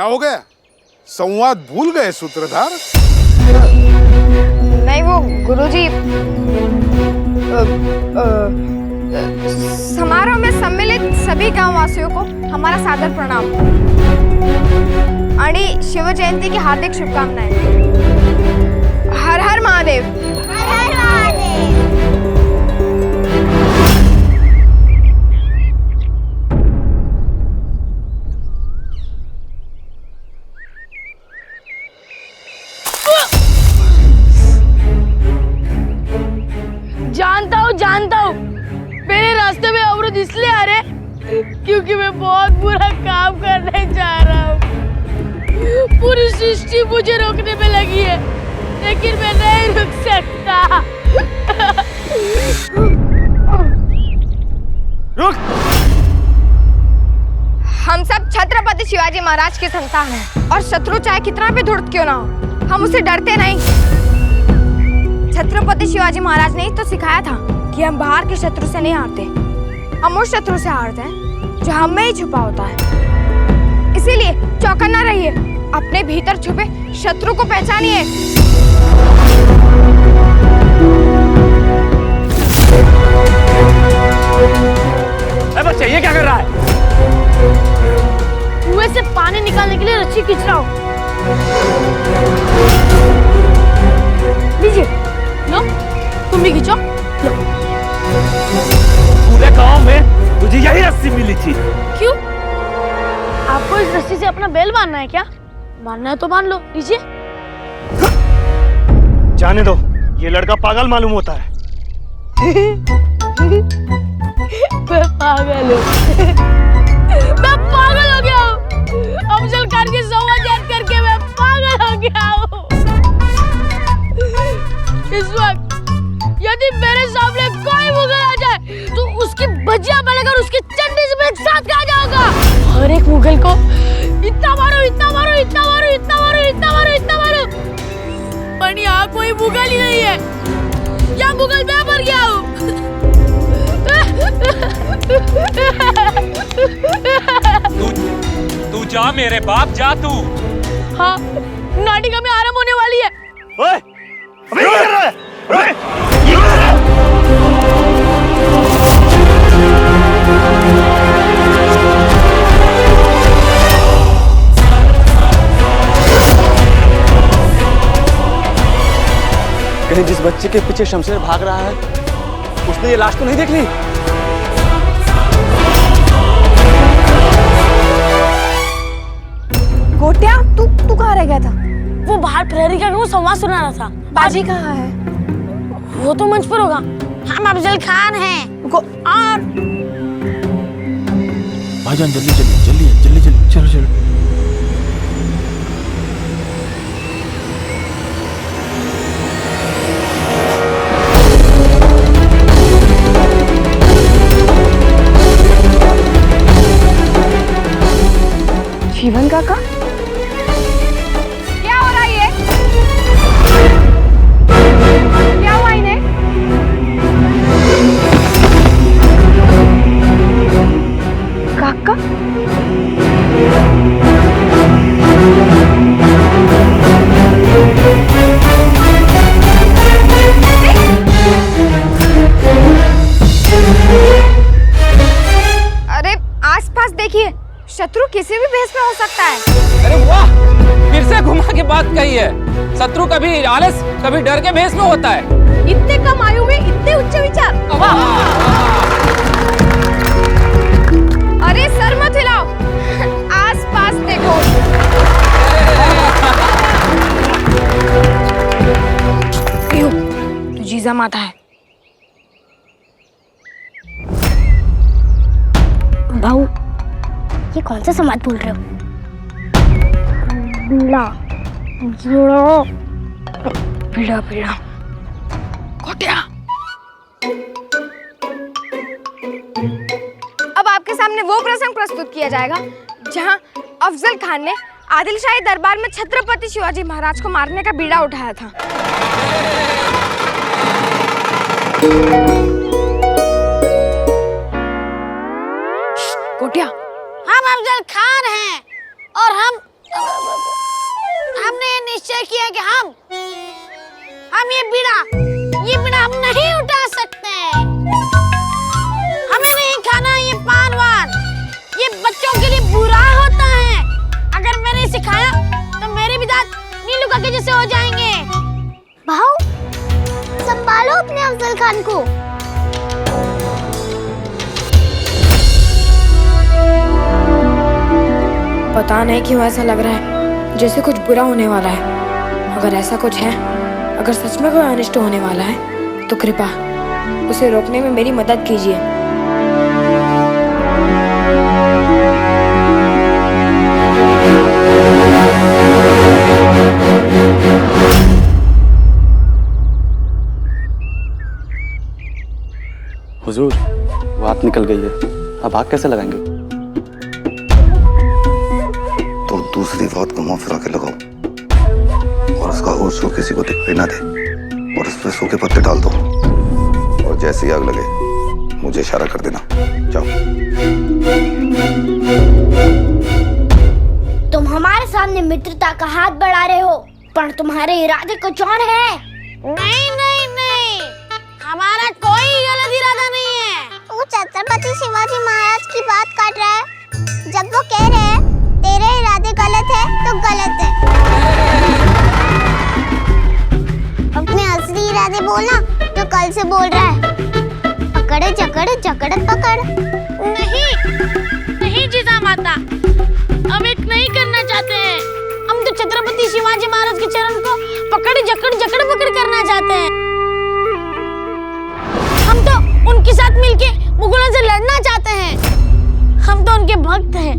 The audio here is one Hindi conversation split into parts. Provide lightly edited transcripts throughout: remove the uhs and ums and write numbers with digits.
क्या हो गया? संवाद भूल गए सूत्रधार? नहीं वो गुरुजी, समारोह में सम्मिलित सभी गांव वासियों को हमारा सादर प्रणाम आणि शिव जयंती की हार्दिक शुभकामनाएं। हर हर महादेव। हर हर महादेव। जानता हूँ मेरे रास्ते में अवरोध इसलिए आ रहे क्योंकि मैं बहुत बुरा काम करने जा रहा हूँ। पूरी सृष्टि मुझे रोकने में लगी है लेकिन मैं नहीं रुक सकता। रुक! हम सब छत्रपति शिवाजी महाराज के संतान हैं और शत्रु चाहे कितना भी धूर्त क्यों ना हो, हम उसे डरते नहीं। छत्रपति शिवाजी महाराज ने ही तो सिखाया था कि हम बाहर के शत्रु से नहीं हारते, हम उस शत्रु से हारते हैं जो हम में ही छुपा होता है। इसीलिए चौकन्ना रहिए, अपने भीतर छुपे शत्रु को पहचानिए। बच्चे ये क्या कर रहा है? कुएं से पानी निकालने के लिए रस्सी खींच रहा हूँ। लीजिए, लो, तुम भी खींचो। लो। पूरे गांव में तुझे यही रस्सी मिली थी। क्यों? आपको इस रस्सी से अपना बैल बांधना है क्या? बांधना है तो बांध लो, लीजिए। जाने दो, ये लड़का पागल मालूम होता है। मैं पागल हूँ। मैं पागल हो गया हूँ। अफजल खान की संवाद याद करके मैं पागल हो गया हूँ। इस वक्त यदि मेरे सामने कोई मुगल आ जाए तो उसकी भजिया बनाकर उसकी चंडी से मैं एक साथ खा जाऊंगा। हर एक मुगल को इतना मारो, इतना मारो, इतना मारो, इतना मारो, इतना मारो, इतना मारो। पर यहाँ कोई मुगल ही नहीं है। यहाँ मुगल मैं मर गया हूँ। तू जा मेरे बाप, जा तू। हाँ, नाटिका में आरंभ होने वाली है। ओए, अबे क्या कर रहा है? कहीं जिस बच्चे के पीछे शमशेर भाग रहा है उसने ये लाश तो नहीं देख ली? गोटिया, तू कहाँ रह गया था? वो बाहर प्रहरी का वो संवाद सुना रहा था। बाजी कहाँ है? वो तो मंच पर होगा। हम अफजल खान हैं। और भाईजान जल्दी चलिए, जल्दी जल्दी जल्दी, चलो चलो। जीवन काका, क्या हो रहा है ये? क्या हुआ इन्हें? काका? अरे आसपास देखिए, शत्रु किसी भी भेष में हो सकता है। अरे वाह, फिर से घुमा के बात कही है। शत्रु कभी आलस, कभी डर के भेष में होता है। इतने कम आयु में इतने उच्च विचार। अरे सर मत हिलाओ, आसपास देखो। तू जीजा माता है। भाऊ, ये कौन सा संवाद बोल रहे हो? बीड़ा, जोड़ो, पीड़ा पीड़ा। गोटिया। अब आपके सामने वो प्रसंग प्रस्तुत किया जाएगा जहां अफजल खान ने आदिलशाही दरबार में छत्रपति शिवाजी महाराज को मारने का बीड़ा उठाया था। गोटिया, हम अफजल खान हैं और हम हमने ये निश्चय किया कि हम ये बीड़ा हम नहीं उठा सकते। हमें नहीं खाना ये पान वान, ये बच्चों के लिए बुरा होता है। अगर मैंने सिखाया तो मेरे भी दांत नीलू काके जैसे हो जाएंगे। भाऊ, संभालो अपने अफजल खान को। पता नहीं क्यों ऐसा लग रहा है जैसे कुछ बुरा होने वाला है। अगर ऐसा कुछ है, अगर सच में कोई अनिष्ट होने वाला है तो कृपा उसे रोकने में मेरी मदद कीजिए। हुजूर, वो आग निकल गई है, अब आग कैसे लगाएंगे? तो दूसरी बात को मुंह फिरा के लगाओ और उसका होश हो किसी को दिखाई ना दे और उस पर सूखे पत्ते डाल दो और जैसे ही आग लगे मुझे इशारा कर देना। जाओ। तुम हमारे सामने मित्रता का हाथ बढ़ा रहे हो, पर तुम्हारे इरादे कुछ और है। नहीं नहीं नहीं, हमारा कोई गलत इरादा नहीं है। वो छत्रपति शिवाजी महाराज की बात काट रहा है। जब वो कह रहे हैं तेरे इरादे गलत है तो गलत है। अपने असली इरादे बोलना तो कल से बोल रहा है। पकड़ जकड़ जकड़ पकड़। नहीं जीजा माता, हम एक नहीं करना चाहते हैं। हम तो छत्रपति शिवाजी महाराज के चरण को पकड़ जकड़ पकड़ करना चाहते हैं। हम तो उनके साथ मिलके मुगलों से लड़ना चाहते हैं। हम तो उनके भक्त हैं,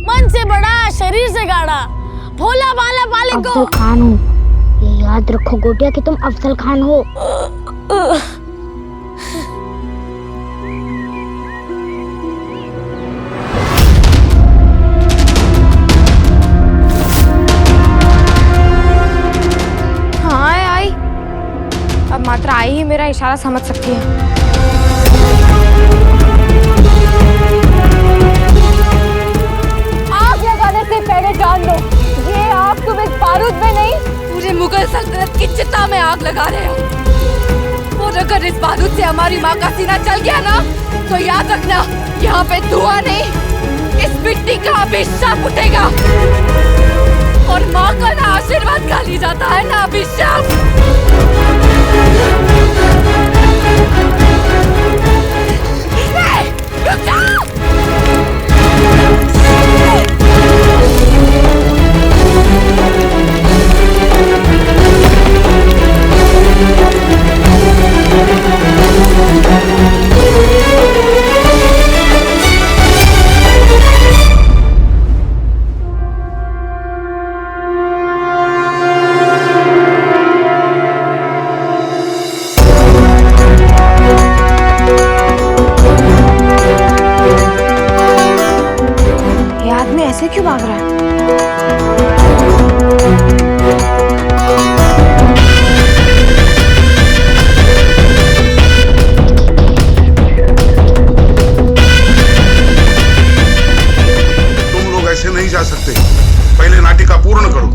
मन से बड़ा शरीर से गाढ़ा, भोला भाला बाले को। अफजल खान हो, ये याद रखो गोटिया कि तुम अफजल खान हो। हाँ आई, अब मात्र आई ही मेरा इशारा समझ सकती है। आग लगाने से पहले जान लो, ये आग तुम इस बारूद में नहीं, पूरे मुगल सल्तनत की चिता में आग लगा रहे हो। और अगर इस बारूद से हमारी माँ का सीना जल गया ना, तो याद रखना यहाँ पे धुआं नहीं, इस मिट्टी का अभिशाप उठेगा। और माँ का ना आशीर्वाद गाली जाता है ना अभिशाप। रुक जाओ! ऐसे क्यों भाग रहा है? तुम लोग ऐसे नहीं जा सकते, पहले नाटिका पूर्ण करो।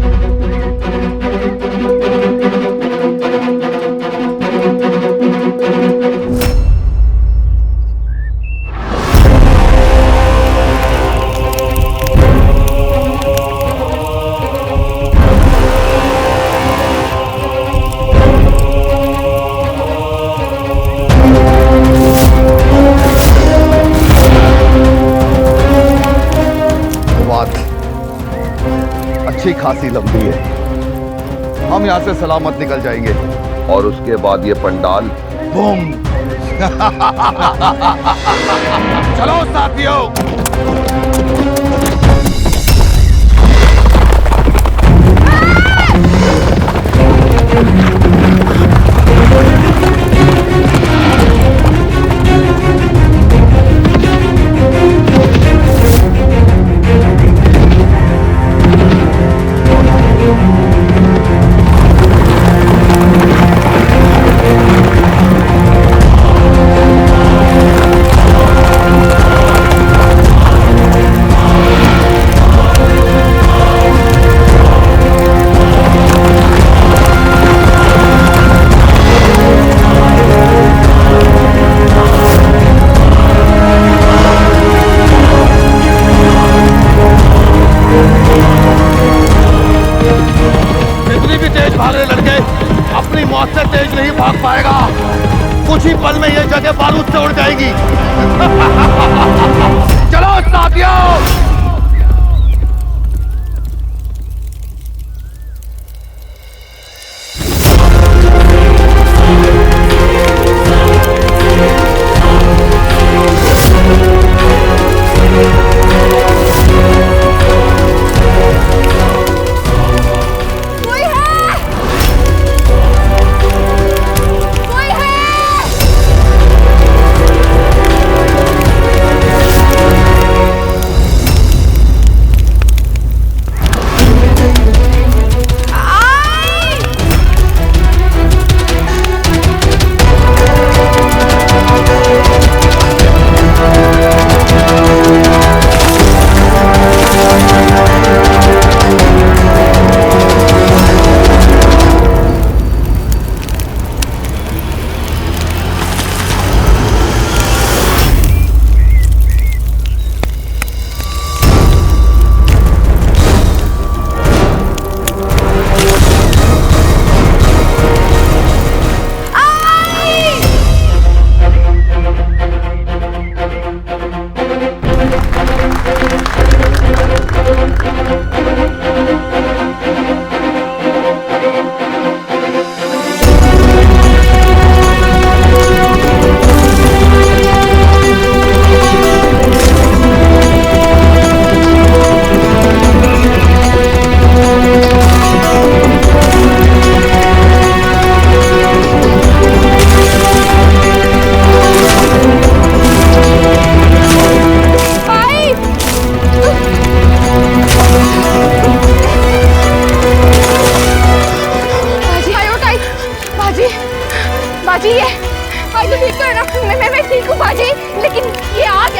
अच्छी खासी लंबी है, हम यहाँ से सलामत निकल जाएंगे और उसके बाद ये पंडाल बूम। चलो साथियों।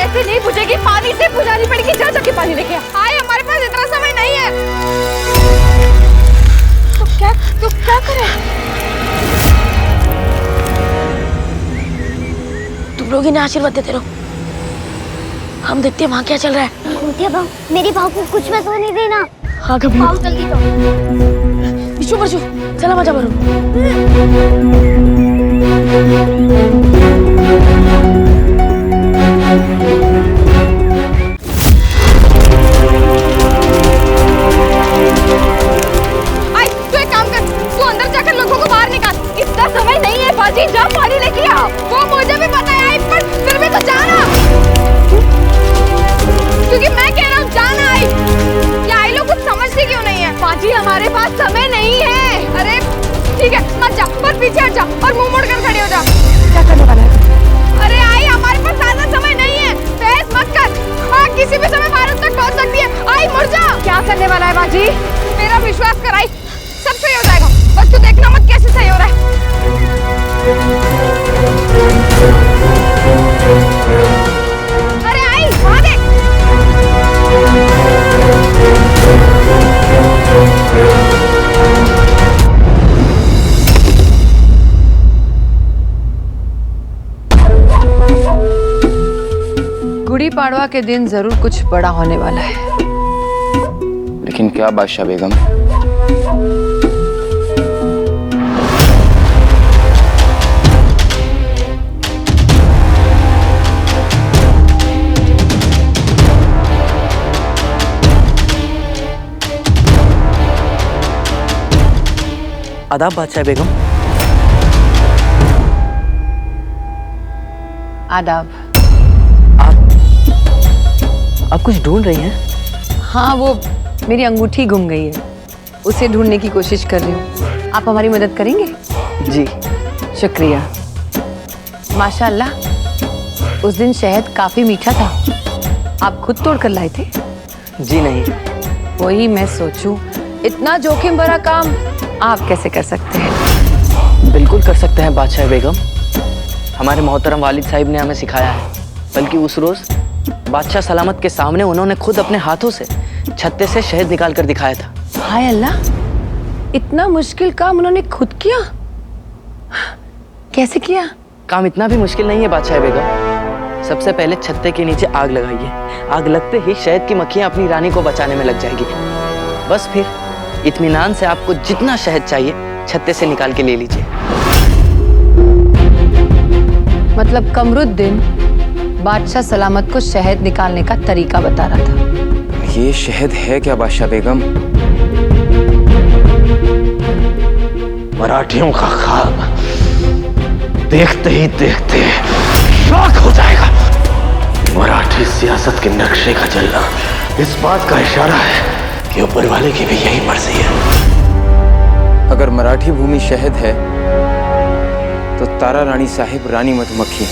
ऐसे नहीं बुझेगी, पानी से बुझानी पड़ेगी। जा जाके पानी लेके आ। आए, हमारे पास इतना समय नहीं है। तो क्या करें? तुम लोग इन्हें आशीर्वाद देते रहो, हम देखते हैं वहाँ क्या चल रहा है। भूतिया बहू, मेरी बहू को कुछ मत होने देना। हाँ कभी आओ जल्दी तो। बिशु बशु चला मजा भरो। आई, तू एक काम कर, तू अंदर जाकर लोगों को बाहर निकाल। इतना समय नहीं है बाजी, जा पानी लेके आ। वो मुझे भी पता है पर फिर भी तो जाना, क्योंकि मैं कह रहा हूँ जाना। आई, ये आई लोग कुछ समझती क्यों नहीं है? बाजी हमारे पास समय नहीं है। अरे ठीक है मत जा, पर पीछे हट जा और मुंह मोड़ कर खड़ी हो जा। क्या करने वाला है? अरे आई, हमारे पास ज्यादा समय नहीं है, बहस मत कर। हाँ, किसी भी समय भारत तक पहुंच सकती है। आई मुड़ जा। क्या करने वाला है बाजी? मेरा विश्वास कर आई, सब सही हो जाएगा। बस तू देखना मत कैसे सही हो रहा है। अरे आई, वहां देख। गुड़ी पाड़वा के दिन जरूर कुछ बड़ा होने वाला है। लेकिन क्या बादशाह बेगम? आदाब बादशाह बेगम। आदाब। आप कुछ ढूंढ रही हैं? हाँ, वो मेरी अंगूठी गुम गई है, उसे ढूंढने की कोशिश कर रही हूँ। आप हमारी मदद करेंगे? जी शुक्रिया। माशाअल्लाह, उस दिन शहद काफी मीठा था। आप खुद तोड़ कर लाए थे? जी नहीं। वही मैं सोचूं, इतना जोखिम भरा काम आप कैसे कर सकते हैं? बिल्कुल कर सकते हैं बादशाह बेगम। हमारे मोहतरम वालिद साहिब ने हमें सिखाया है। बल्कि उस रोज बादशाह सलामत के सामने उन्होंने खुद अपने हाथों से छत्ते से शहद निकाल कर दिखाया था। हाय अल्लाह, इतना मुश्किल काम उन्होंने खुद किया? कैसे किया? काम इतना भी मुश्किल नहीं है बादशाह बेगम। सबसे पहले छत्ते के नीचे आग लगाइए। आग लगते ही शहद की मक्खियां अपनी रानी को बचाने में लग जाएगी। बस फिर इत्मीनान से आपको जितना शहद चाहिए छत्ते से निकाल के ले लीजिए। मतलब कमरुद्दीन बादशाह सलामत को शहद निकालने का तरीका बता रहा था। ये शहद है क्या बादशाह बेगम? मराठियों का ख्वाब देखते ही देखते शौक हो जाएगा। मराठी सियासत के नक्शे का चलना इस बात का इशारा है कि ऊपर वाले की भी यही मर्जी है। अगर मराठी भूमि शहद है तो तारा रानी साहिब रानी मधुमक्खी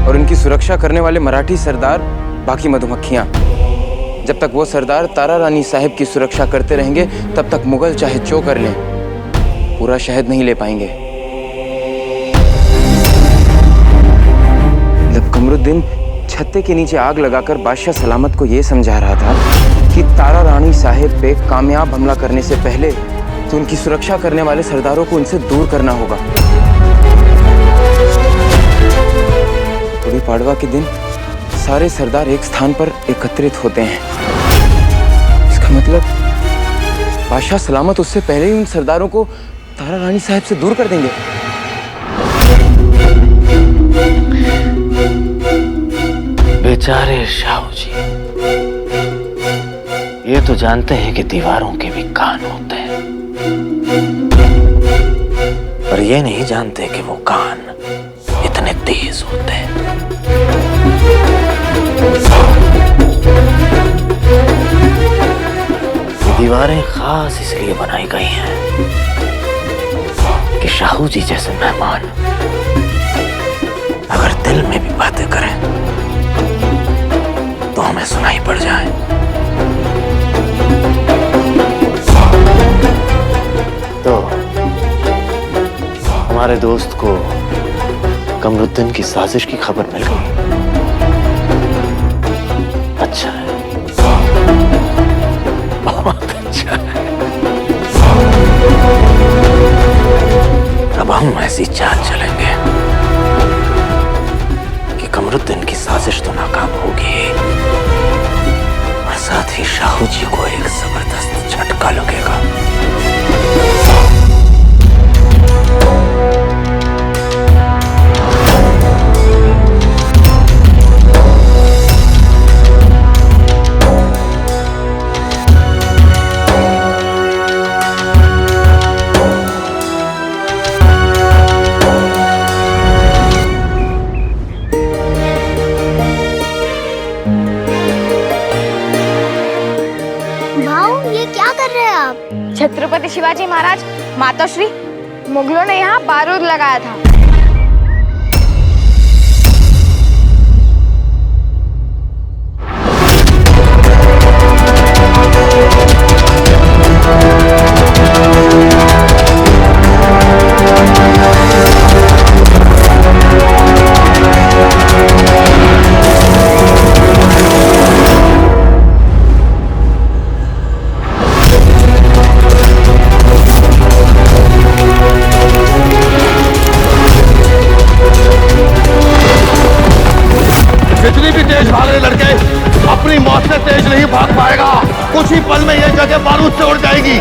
और इनकी सुरक्षा करने वाले मराठी सरदार बाकी मधुमक्खियां। जब तक वो सरदार तारा रानी साहिब की सुरक्षा करते रहेंगे तब तक मुगल चाहे जो कर लें पूरा शहद नहीं ले पाएंगे। जब कमरुद्दीन छत्ते के नीचे आग लगाकर बादशाह सलामत को ये समझा रहा था कि तारा रानी साहिब पे कामयाब हमला करने से पहले तो उनकी सुरक्षा करने वाले सरदारों को उनसे दूर करना होगा। गुड़ी पाड़वा के दिन सारे सरदार एक स्थान पर एकत्रित होते हैं। इसका मतलब बादशाह सलामत उससे पहले ही उन सरदारों को तारा रानी साहिब से दूर कर देंगे। बेचारे शाहू जी, ये तो जानते हैं कि दीवारों के भी कान होते हैं, पर ये नहीं जानते कि वो कान इतने तेज होते हैं। ये दीवारें खास इसलिए बनाई गई हैं कि शाहू जी जैसे मेहमान अगर दिल में भी बातें करें तो हमें सुनाई पड़ जाए। तो हमारे दोस्त को कमरुद्दीन की साजिश की खबर मिल गई। बहुत अच्छा है। अब हम ऐसी चाल चलेंगे कि कमरुद्दीन की साजिश तो नाकाम होगी और साथ ही शाहू जी को एक जबरदस्त झटका लगेगा। छत्रपति शिवाजी महाराज, मातोश्री, मुगलों ने यहाँ बारूद लगाया था। जितनी भी तेज भागे लड़के, अपनी मौत से तेज नहीं भाग पाएगा। कुछ ही पल में ये जगह बारूद से उड़ जाएगी।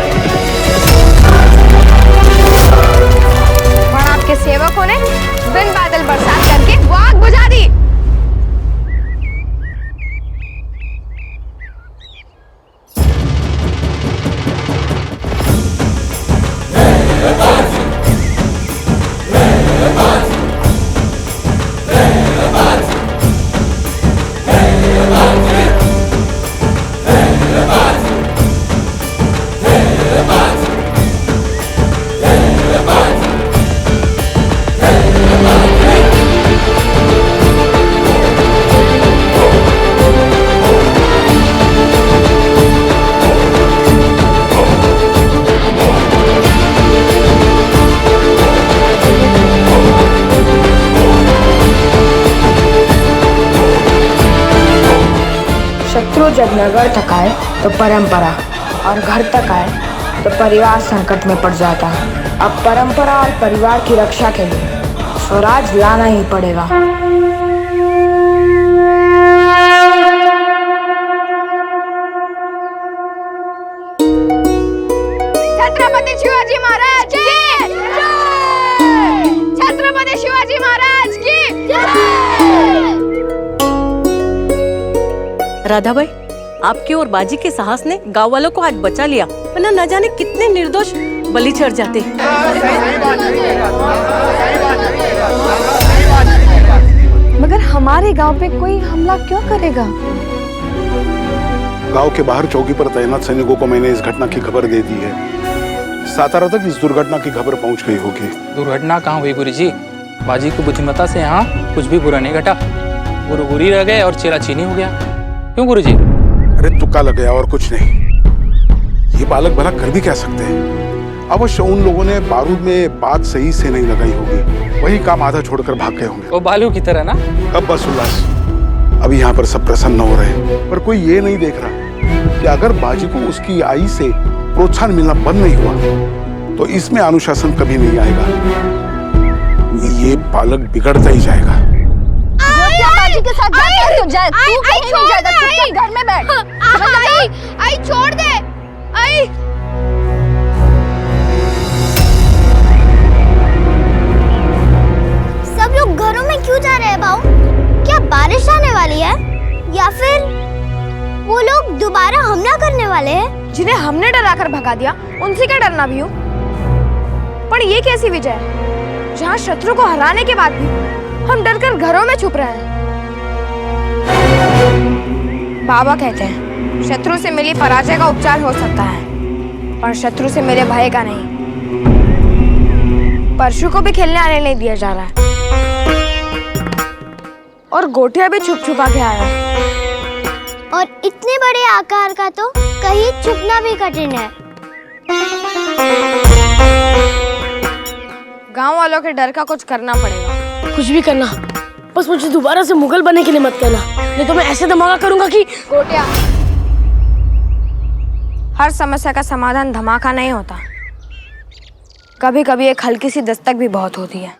और आपके सेवकों ने बिन बादल बरसात करके वो आग बुझा दी। शत्रु जब नगर तक आए तो परंपरा, और घर तक आए तो परिवार संकट में पड़ जाता। अब परंपरा और परिवार की रक्षा के लिए स्वराज लाना ही पड़ेगा। छत्रपति शिवाजी महाराज की जय! छत्रपति शिवाजी महाराज की जय! राधाबाई, आपके और बाजी के साहस ने गांव वालों को आज बचा लिया, वरना न जाने कितने निर्दोष बलि चढ़ जाते। मगर हमारे गांव पे कोई हमला क्यों करेगा? गांव के बाहर चौकी पर तैनात सैनिकों को मैंने इस घटना की खबर दे दी है। सातारा तक इस दुर्घटना की खबर पहुंच गई होगी। दुर्घटना कहाँ हुई गुरुजी? बाजी की बुद्धिमत्ता से यहाँ कुछ भी बुरा नहीं घटा। गुरु गुरी रह गए और चेला चीनी हो गया। क्यों गुरुजी? अरे तुक्का लग गया और कुछ नहीं। ये बालक भला कर भी क्या सकते हैं? अवश्य उन लोगों ने बारूद में बात सही से नहीं लगाई होगी, वही काम आधा छोड़कर भाग गए होंगे। वो बालू की तरह ना। अब बस उल्लास, अभी यहाँ पर सब प्रसन्न हो रहे हैं, पर कोई ये नहीं देख रहा कि अगर बाजी को उसकी आई से प्रोत्साहन मिलना बंद नहीं हुआ तो इसमें अनुशासन कभी नहीं आएगा। ये बालक बिगड़ता ही जाएगा। बाजी के साथ जाए तो जाए, तू कहीं नहीं जाएगा, चुपचाप घर में बैठ। आई छोड़ दे। आई सब लोग घरों में क्यों जा रहे हैं बाऊ? क्या बारिश आने वाली है या फिर वो लोग दोबारा हमला करने वाले हैं? जिन्हें हमने डरा कर भगा दिया उनसे क्या डरना भी हो? पर ये कैसी विजय है जहाँ शत्रु को हराने के बाद भी हम डरकर घरों में छुप रहे हैं। बाबा कहते हैं शत्रु से मिली पराजय का उपचार हो सकता है, पर शत्रु से मिले भय का नहीं। परशु को भी खेलने आने नहीं दिया जा रहा है और गोटिया भी छुप छुपा के आया है। और इतने बड़े आकार का तो कहीं छुपना भी कठिन है। गांव वालों के डर का कुछ करना पड़ेगा। कुछ भी करना, बस मुझे दोबारा से मुगल बनने के लिए मत कहना, नहीं तो मैं ऐसे धमाका करूंगा कि। गोटिया, हर समस्या का समाधान धमाका नहीं होता, कभी कभी एक हल्की सी दस्तक भी बहुत होती है।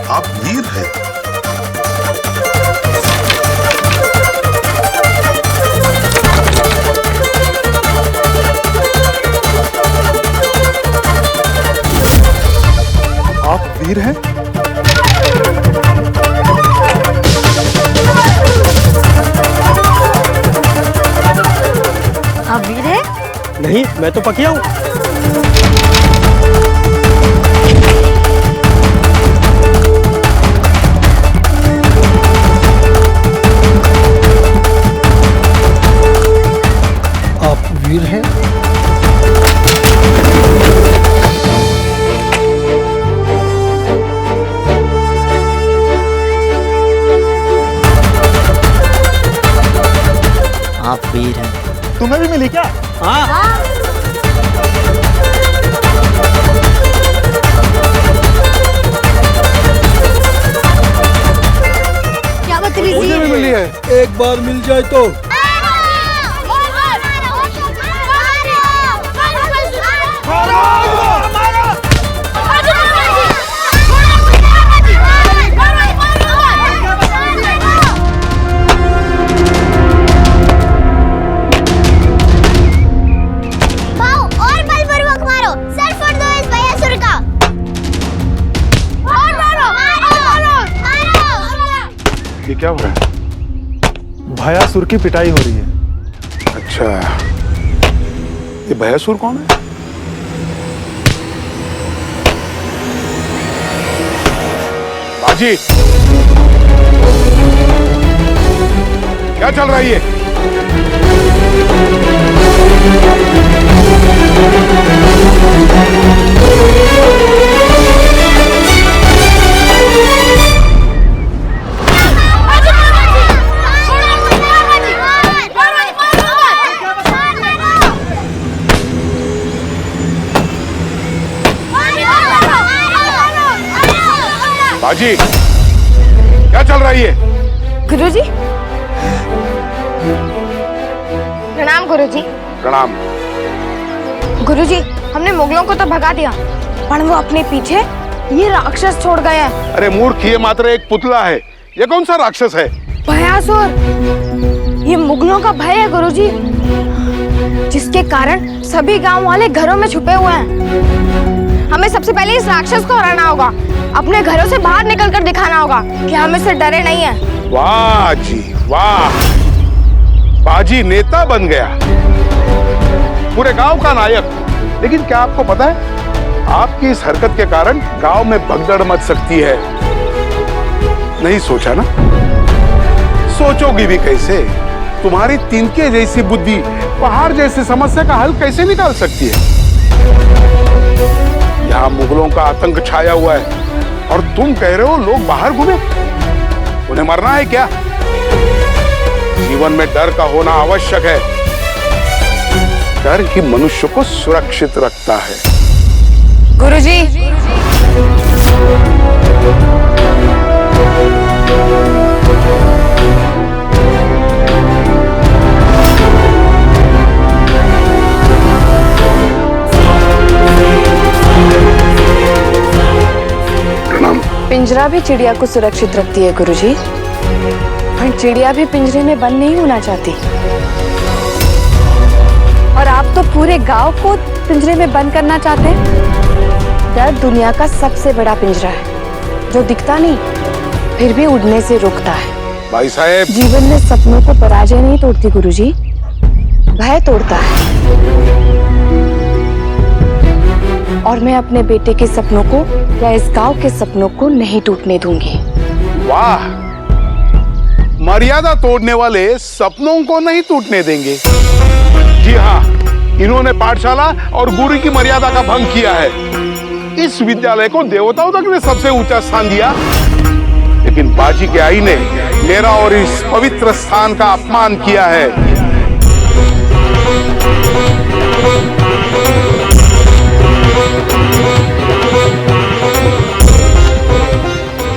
आप वीर हैं। आप वीर हैं? आप वीर है? नहीं, मैं तो पकिया हूँ। आप वीर हैं? आप वीर हैं। तुम्हें भी मिली क्या? हाँ। क्या बदतमीजी मुझे भी मिली है। एक बार मिल जाए तो। ये क्या हो रहा है? भयासुर की पिटाई हो रही है। अच्छा, ये भयासुर कौन है? बाजी, क्या चल रहा है ये? बाजी, क्या चल रहा है ये? गुरुजी, प्रणाम गुरुजी। प्रणाम। गुरुजी, हमने मुगलों को तो भगा दिया, पर वो अपने पीछे ये राक्षस छोड़ गए हैं। अरे मूर्ख, ये मात्र एक पुतला है। ये कौन सा राक्षस है? भयासुर, ये मुगलों का भय है गुरुजी, जिसके कारण सभी गांव वाले घरों में छुपे हुए हैं। हमें सबसे पहले इस राक्षस को हराना होगा, अपने घरों से बाहर निकलकर दिखाना होगा कि हम इससे डरे नहीं हैं। वाह जी वाह, बाजी नेता बन गया, पूरे गांव का नायक। लेकिन क्या आपको पता है, आपकी इस हरकत के कारण गांव में भगदड़ मच सकती है। नहीं सोचा ना? सोचोगी भी कैसे? तुम्हारी तिनके जैसी बुद्धि पहाड़ जैसी समस्या का हल कैसे निकाल सकती है? यहाँ मुगलों का आतंक छाया हुआ है और तुम कह रहे हो लोग बाहर घूमे? उन्हें मरना है क्या? जीवन में डर का होना आवश्यक है। डर ही मनुष्य को सुरक्षित रखता है। गुरुजी, पिंजरा भी चिड़िया को सुरक्षित रखती है गुरुजी, पर चिड़िया भी पिंजरे में बंद नहीं होना चाहती। और आप तो पूरे गांव को पिंजरे में बंद करना चाहते हैं। डर दुनिया का सबसे बड़ा पिंजरा है, जो दिखता नहीं फिर भी उड़ने से रोकता है। भाई साहब, जीवन में सपनों को पराजय नहीं तोड़ती गुरुजी, भय तोड़ता है। और मैं अपने बेटे के सपनों को या इस गांव के सपनों को नहीं टूटने दूंगी। वाह, मर्यादा तोड़ने वाले सपनों को नहीं टूटने देंगे। जी हाँ, इन्होंने पाठशाला और गुरु की मर्यादा का भंग किया है। इस विद्यालय को देवताओं तक ने सबसे ऊंचा स्थान दिया, लेकिन बाजी के आई ने मेरा और इस पवित्र स्थान का अपमान किया है।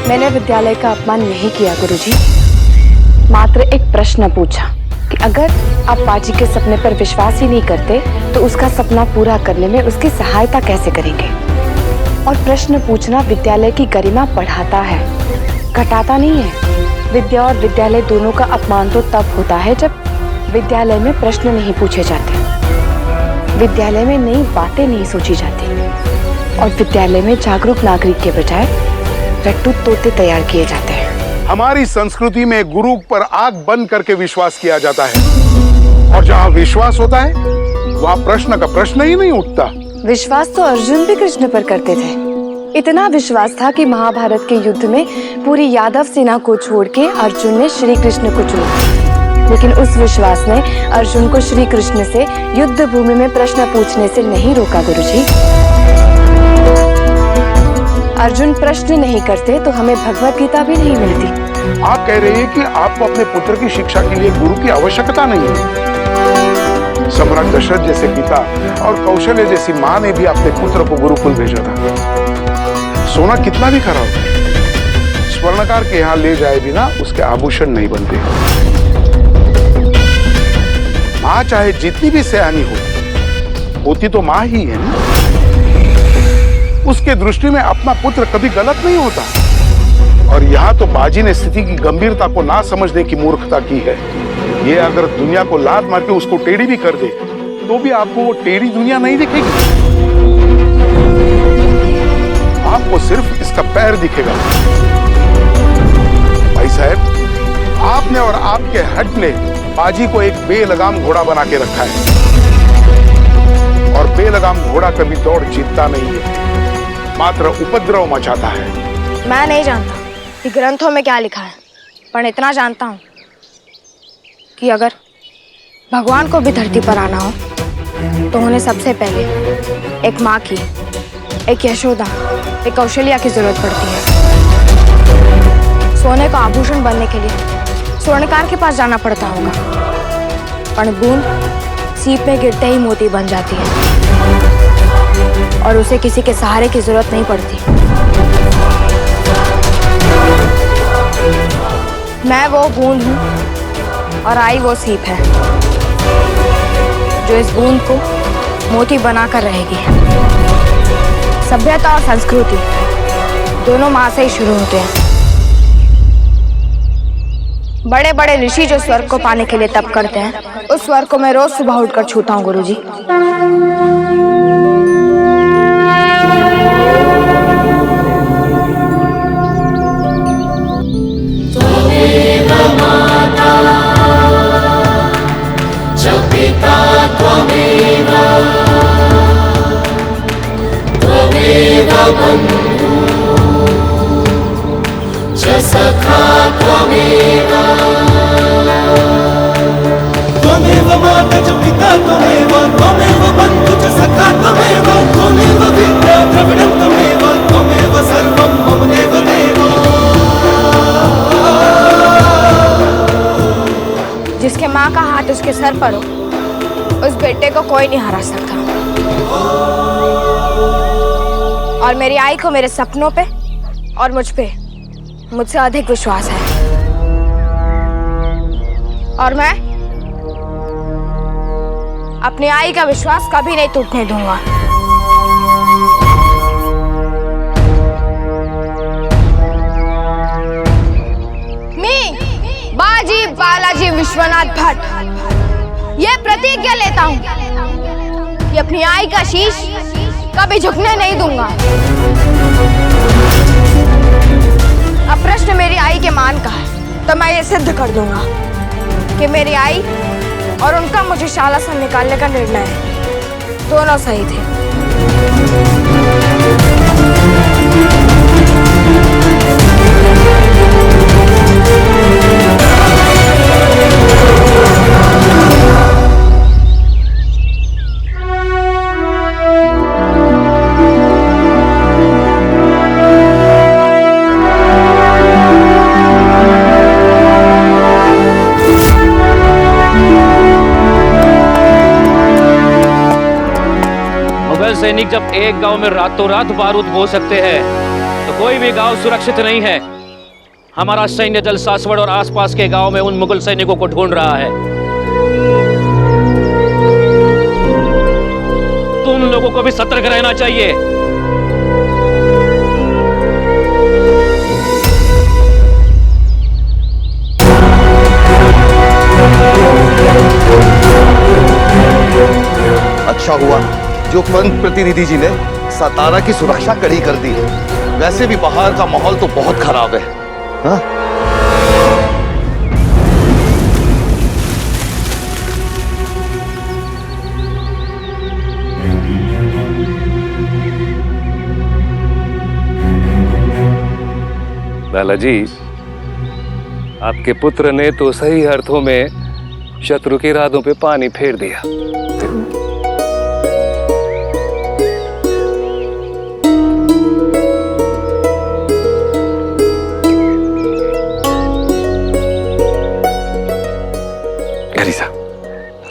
मैंने विद्यालय का अपमान नहीं किया गुरुजी, मात्र एक प्रश्न पूछा कि अगर आप बाजी के सपने पर विश्वास ही नहीं करते तो उसका सपना पूरा करने में उसकी सहायता कैसे करेंगे। और प्रश्न पूछना विद्यालय की गरिमा बढ़ाता है, घटाता नहीं है। विद्या और विद्यालय दोनों का अपमान तो तब होता है जब विद्यालय में प्रश्न नहीं पूछे जाते, विद्यालय में नई बातें नहीं सोची जाती और विद्यालय में जागरूक नागरिक के बजाय रट्टू तोते तैयार किए जाते हैं। हमारी संस्कृति में गुरु पर आंख बंद करके विश्वास किया जाता है और जहाँ विश्वास होता है वहाँ प्रश्न का प्रश्न ही नहीं उठता। विश्वास तो अर्जुन भी कृष्ण पर करते थे। इतना विश्वास था कि महाभारत के युद्ध में पूरी यादव सेना को छोड़ के अर्जुन ने श्री कृष्ण को चुना। लेकिन उस विश्वास ने अर्जुन को श्री कृष्ण से युद्ध भूमि में प्रश्न पूछने से नहीं रोका गुरुजी। अर्जुन प्रश्न नहीं करते तो हमें भगवत गीता भी नहीं मिलती। आप कह रहे हैं कि आपको अपने पुत्र की शिक्षा के लिए गुरु की आवश्यकता नहीं है। सम्राट दशरथ जैसे पिता और कौशल्य जैसी माँ ने भी अपने पुत्र को गुरुकुल भेजा था। सोना कितना भी खरा हो, स्वर्णकार के यहाँ ले जाए बिना उसके आभूषण नहीं बनते। माँ चाहे जितनी भी सयानी होती तो माँ ही है ना। उसके दृष्टि में अपना पुत्र कभी गलत नहीं होता। और यहाँ तो बाजी ने स्थिति की गंभीरता को ना समझने की मूर्खता की है। ये अगर दुनिया को लात मार के उसको टेढ़ी भी कर दे तो भी आपको वो टेढ़ी दुनिया नहीं दिखेगी, आपको सिर्फ इसका पैर दिखेगा। भाई साहब, आपने और आपके हट ने बाजी को एक बेलगाम घोड़ा बना के रखा है और बेलगाम घोड़ा कभी दौड़ जीतता नहीं है, मात्र उपद्रव मचाता है। मैं नहीं जानता कि ग्रंथों में क्या लिखा है, पर इतना जानता हूँ कि अगर भगवान को भी धरती पर आना हो तो उन्हें सबसे पहले एक माँ की, एक यशोदा, एक कौशल्या की जरूरत पड़ती है। सोने का आभूषण बनने के लिए स्वर्णकार के पास जाना पड़ता होगा, पर बूंद सीप में गिरते ही मोती बन जाती है और उसे किसी के सहारे की जरूरत नहीं पड़ती। मैं वो बूंद हूँ और आई वो सीप है जो इस बूंद को मोती बनाकर रहेगी। सभ्यता और संस्कृति दोनों माँ से ही शुरू होते हैं। बड़े बड़े ऋषि जो स्वर्ग को पाने के लिए तप करते हैं, उस स्वर्ग को मैं रोज सुबह उठकर छूता हूँ गुरुजी। त्वमेव माता च पिता त्वमेव, त्वमेव बन्धु च सखा त्वमेव, त्वमेव विद्या द्रविणं त्वमेव, त्वमेव सर्वं मम देवदेव। जिसके माँ का हाथ उसके सर पर हो, उस बेटे को कोई नहीं हरा सकता। और मेरी आई को मेरे सपनों पे और मुझ पे मुझसे अधिक विश्वास है और मैं अपनी आई का विश्वास कभी नहीं टूटने दूंगा। मैं बाजी बालाजी विश्वनाथ भट्ट ये प्रतिज्ञा लेता हूँ कि अपनी आई का शीश कभी झुकने नहीं दूंगा। अब प्रश्न मेरी आई के मान का है तो मैं ये सिद्ध कर दूंगा कि मेरी आई और उनका मुझे शाला से निकालने का निर्णय दोनों सही थे। सैनिक जब एक गांव में रातों रात बारूद बो सकते हैं तो कोई भी गांव सुरक्षित नहीं है। हमारा सैन्य दल सासवड़ और आसपास के गांव में उन मुगल सैनिकों को ढूंढ रहा है। तुम लोगों को भी सतर्क रहना चाहिए। अच्छा हुआ जो पंत प्रतिनिधि जी ने सतारा की सुरक्षा कड़ी कर दी है। वैसे भी बाहर का माहौल तो बहुत खराब है। हाँ? लाला जी, आपके पुत्र ने तो सही अर्थों में शत्रु के इरादों पे पानी फेर दिया। गरीसा,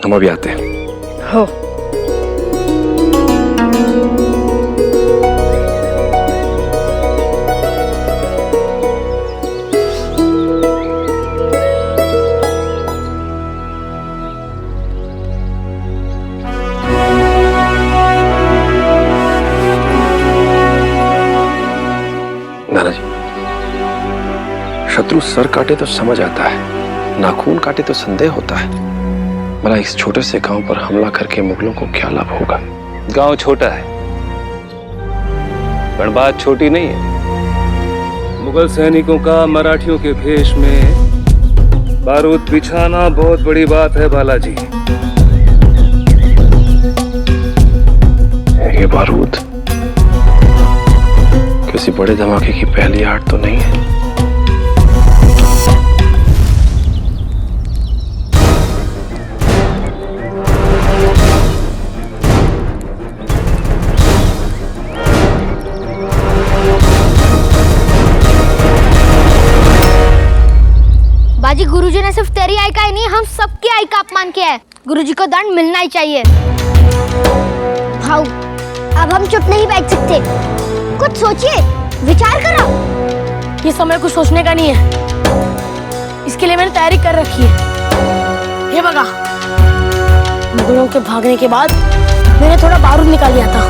हम अभी आते हैं। हो शत्रु सर काटे तो समझ आता है, नाखून काटे तो संदेह होता है। भला इस छोटे से गांव पर हमला करके मुगलों को क्या लाभ होगा? गांव छोटा है पर बात छोटी नहीं है। मुगल सैनिकों का मराठियों के भेष में बारूद बिछाना बहुत बड़ी बात है बालाजी। ये बारूद किसी बड़े धमाके की पहली आड़ तो नहीं है। बाजी, गुरुजी ने सिर्फ तेरी आई का ही नहीं, हम सबकी आई का अपमान किया है। गुरुजी को दंड मिलना ही चाहिए। भाऊ, अब हम चुप नहीं बैठ सकते। कुछ सोचिए, विचार करो। ये समय कुछ सोचने का नहीं है। इसके लिए मैंने तैयारी कर रखी है। ये बगा, मुगलों के भागने के बाद मैंने थोड़ा बारूद निकाल लिया था।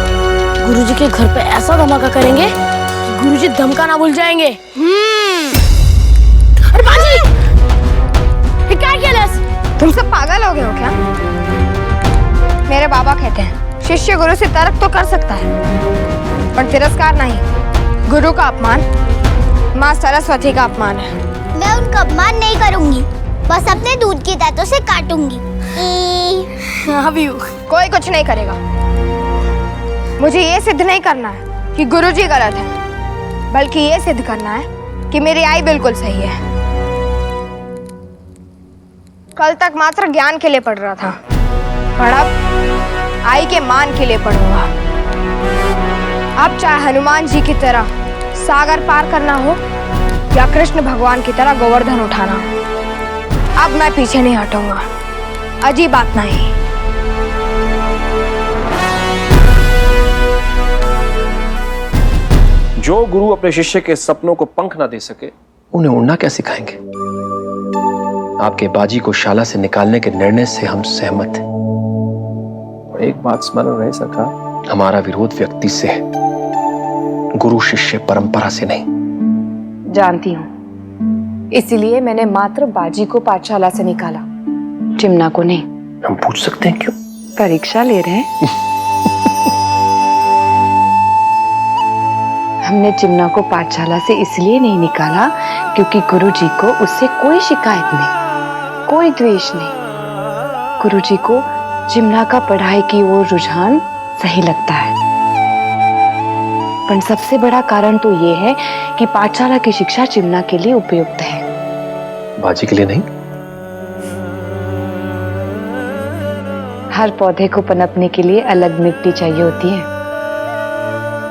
गुरुजी के घर पे ऐसा धमाका करेंगे कि गुरुजी धमका ना भूल जाएंगे। अरे बाजी, ये क्या किया? तुम सब पागल हो गए हो क्या? मेरे बाबा कहते हैं शिष्य गुरु से तर्क तो कर सकता है पर तिरस्कार नहीं। गुरु का अपमान माँ सरस्वती का अपमान है। मैं उनका अपमान नहीं करूंगी, बस अपने दूध की दांतों से काटूंगी। कोई कुछ नहीं करेगा। मुझे ये सिद्ध नहीं करना है कि गुरुजी गलत है, बल्कि ये सिद्ध करना है कि मेरी आई बिल्कुल सही है। कल तक मात्र ज्ञान के लिए पढ़ रहा था, पर अब आई के मान के लिए पढ़ूंगा। अब चाहे हनुमान जी की तरह सागर पार करना हो या कृष्ण भगवान की तरह गोवर्धन उठाना हो, अब मैं पीछे नहीं हटूंगा। अजीब बात नहीं। जो गुरु अपने शिष्य के सपनों को पंख ना दे सके, उन्हें उड़ना क्या सिखाएंगे? आपके बाजी को शाला से निकालने के निर्णय से हम सहमत हैं। और एक बात स्मरण रहे सरकार, हमारा विरोध व्यक्ति से है, गुरु शिष्य परंपरा से नहीं। जानती हूँ, इसीलिए मैंने मात्र बाजी को पाठशाला से निकाला, चिमना को नहीं। हम पूछ सकते हैं क्यों? परीक्षा ले रहे हैं। हमने चिमना को पाठशाला से इसलिए नहीं निकाला क्योंकि गुरुजी को उससे कोई शिकायत नहीं, कोई द्वेष नहीं। गुरुजी को चिमना का पढ़ाई की ओर रुझान सही लगता है, पर सबसे बड़ा कारण तो ये है कि पाठशाला की शिक्षा चिमना के लिए उपयुक्त है, बाजी के लिए नहीं। हर पौधे को पनपने के लिए अलग मिट्टी चाहिए होती है।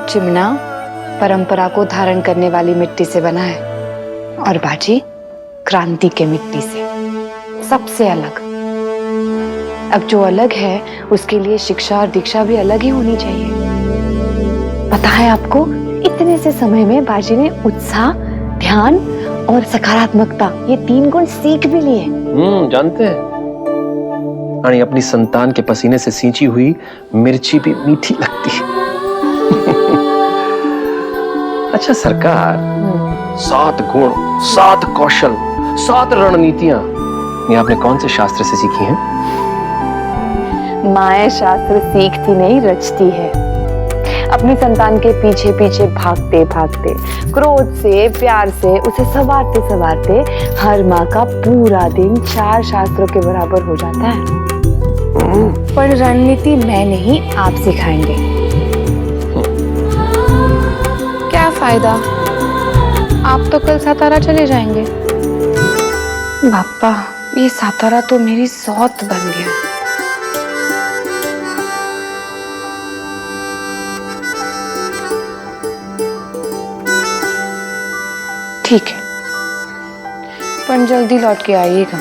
चिमना परंपरा को धारण करने वाली मिट्टी से बना है और बाजी क्रांति के मिट्टी से, सबसे अलग। अब जो अलग है उसके लिए शिक्षा और दीक्षा भी अलग ही होनी चाहिए। पता है आपको, इतने से समय में बाजी ने उत्साह, ध्यान और सकारात्मकता ये 3 गुण सीख भी लिए। जानते हैं रानी, अपनी संतान के पसीने से सींची हुई मिर्ची भी मीठी लगती है। अच्छा सरकार, 7 गुण, 7 कौशल, 7 रणनीतियां, ये आपने कौन से शास्त्र से सीखी हैं? माए शास्त्र सीखती नहीं, रचती है। अपनी संतान के पीछे पीछे भागते भागते, क्रोध से, प्यार से उसे संवारते संवारते हर माँ का पूरा दिन 4 शास्त्रों के बराबर हो जाता है। पर रणनीति मैं नहीं, आप सिखाएंगे। क्या फायदा, आप तो कल सातारा चले जाएंगे। पापा, ये सातारा तो मेरी सौत बन गया। ठीक है, पर जल्दी लौट के आइएगा।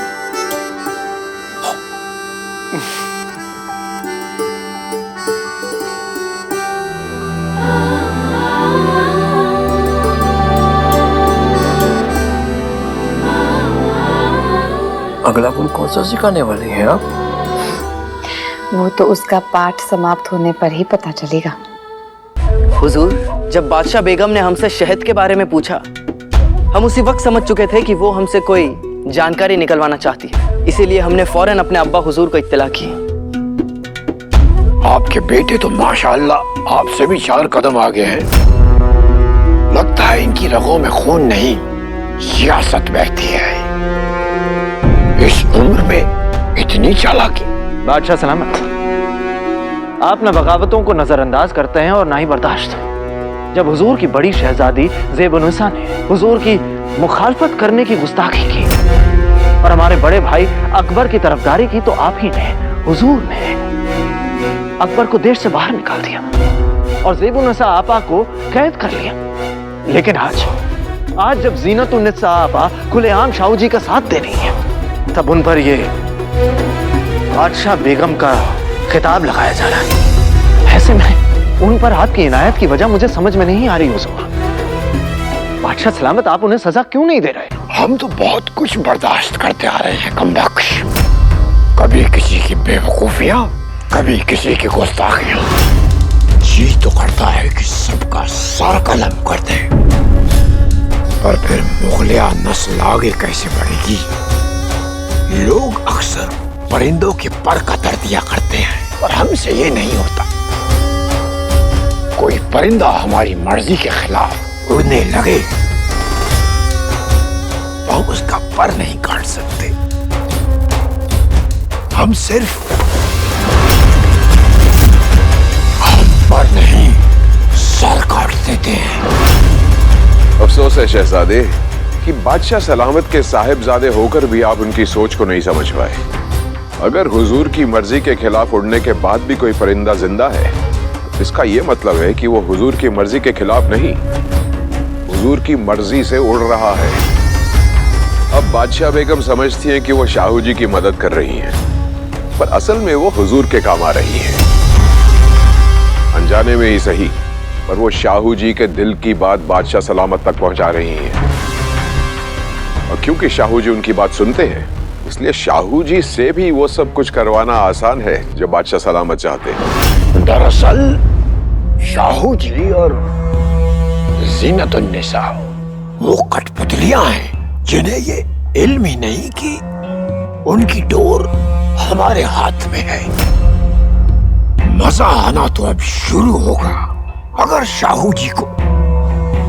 अगला गुण कौन सा सिखाने वाले हैं आप? वो तो उसका पाठ समाप्त होने पर ही पता चलेगा। हुजूर, जब बादशाह बेगम ने हमसे शहद के बारे में पूछा, हम उसी वक्त समझ चुके थे कि वो हमसे कोई जानकारी निकलवाना चाहती है। इसीलिए हमने फौरन अपने अब्बा हुजूर को इत्तला की। आपके बेटे तो माशाअल्लाह आपसे भी 4 कदम आगे हैं। लगता है इनकी रगों में खून नहीं, सियासत बहती है। इस उम्र में इतनी चालाकी। बादशाह सलामत, आप न बगावतों को नजरअंदाज करते हैं और ना ही बर्दाश्त। जब हुजूर की बड़ी शहजादी ज़ेब-उन-निसा ने हुजूर की मुखालफत करने की गुस्ताखी की और हमारे बड़े भाई अकबर की तरफदारी की, तो आप ही ने, हुजूर ने अकबर को देश से बाहर निकाल दिया और ज़ेब-उन-निसा आपा को कैद कर लिया। लेकिन आज जब ज़ीनत-उन-निसा आपा खुलेआम शाहू जी का साथ दे रही है, तब उन पर ये बादशाह बेगम का खिताब लगाया जा रहा है। ऐसे में उन पर आपकी इनायत की वजह मुझे समझ में नहीं आ रही हुजूर। बादशाह सलामत, आप उन्हें सजा क्यों नहीं दे रहे? हम तो बहुत कुछ बर्दाश्त करते आ रहे हैं कमबख्श। कभी किसी की बेवकूफियां, कभी किसी की गुस्ताखियां। जी तो करता है कि सबका सर कलम कर दे, पर फिर मुगलिया नस्ल आगे कैसे बढ़ेगी? लोग अक्सर परिंदों के पर कतर दिया करते हैं, और हमसे ये नहीं होता। कोई परिंदा हमारी मर्जी के खिलाफ उड़ने लगे तो हम उसका पर नहीं काट सकते। हम पर नहीं, सर काट देते हैं। अफसोस है शहजादे कि बादशाह सलामत के साहिबजादे होकर भी आप उनकी सोच को नहीं समझ पाए। अगर हुजूर की मर्जी के खिलाफ उड़ने के बाद भी कोई परिंदा जिंदा है, इसका यह मतलब है कि वो हुजूर की मर्जी के खिलाफ नहीं, हुजूर की मर्जी से उड़ रहा है। अब बादशाह बेगम समझती हैं कि वो शाहू जी की मदद कर रही हैं, पर असल में वो हुजूर के काम आ रही हैं। अनजाने में ही सही, पर वो शाहू जी के दिल की बात बादशाह सलामत तक पहुंचा रही हैं। और क्योंकि शाहू जी उनकी बात सुनते हैं, इसलिए शाहू जी से भी वो सब कुछ करवाना आसान है जो बादशाह सलामत चाहते हैं। दरअसल शाहू जी और ज़ीनत-उन-निसा वो कठपुतलियां हैं जिन्हें ये इल्म ही नहीं कि उनकी डोर हमारे हाथ में है। मजा आना तो अब शुरू होगा। अगर शाहू जी को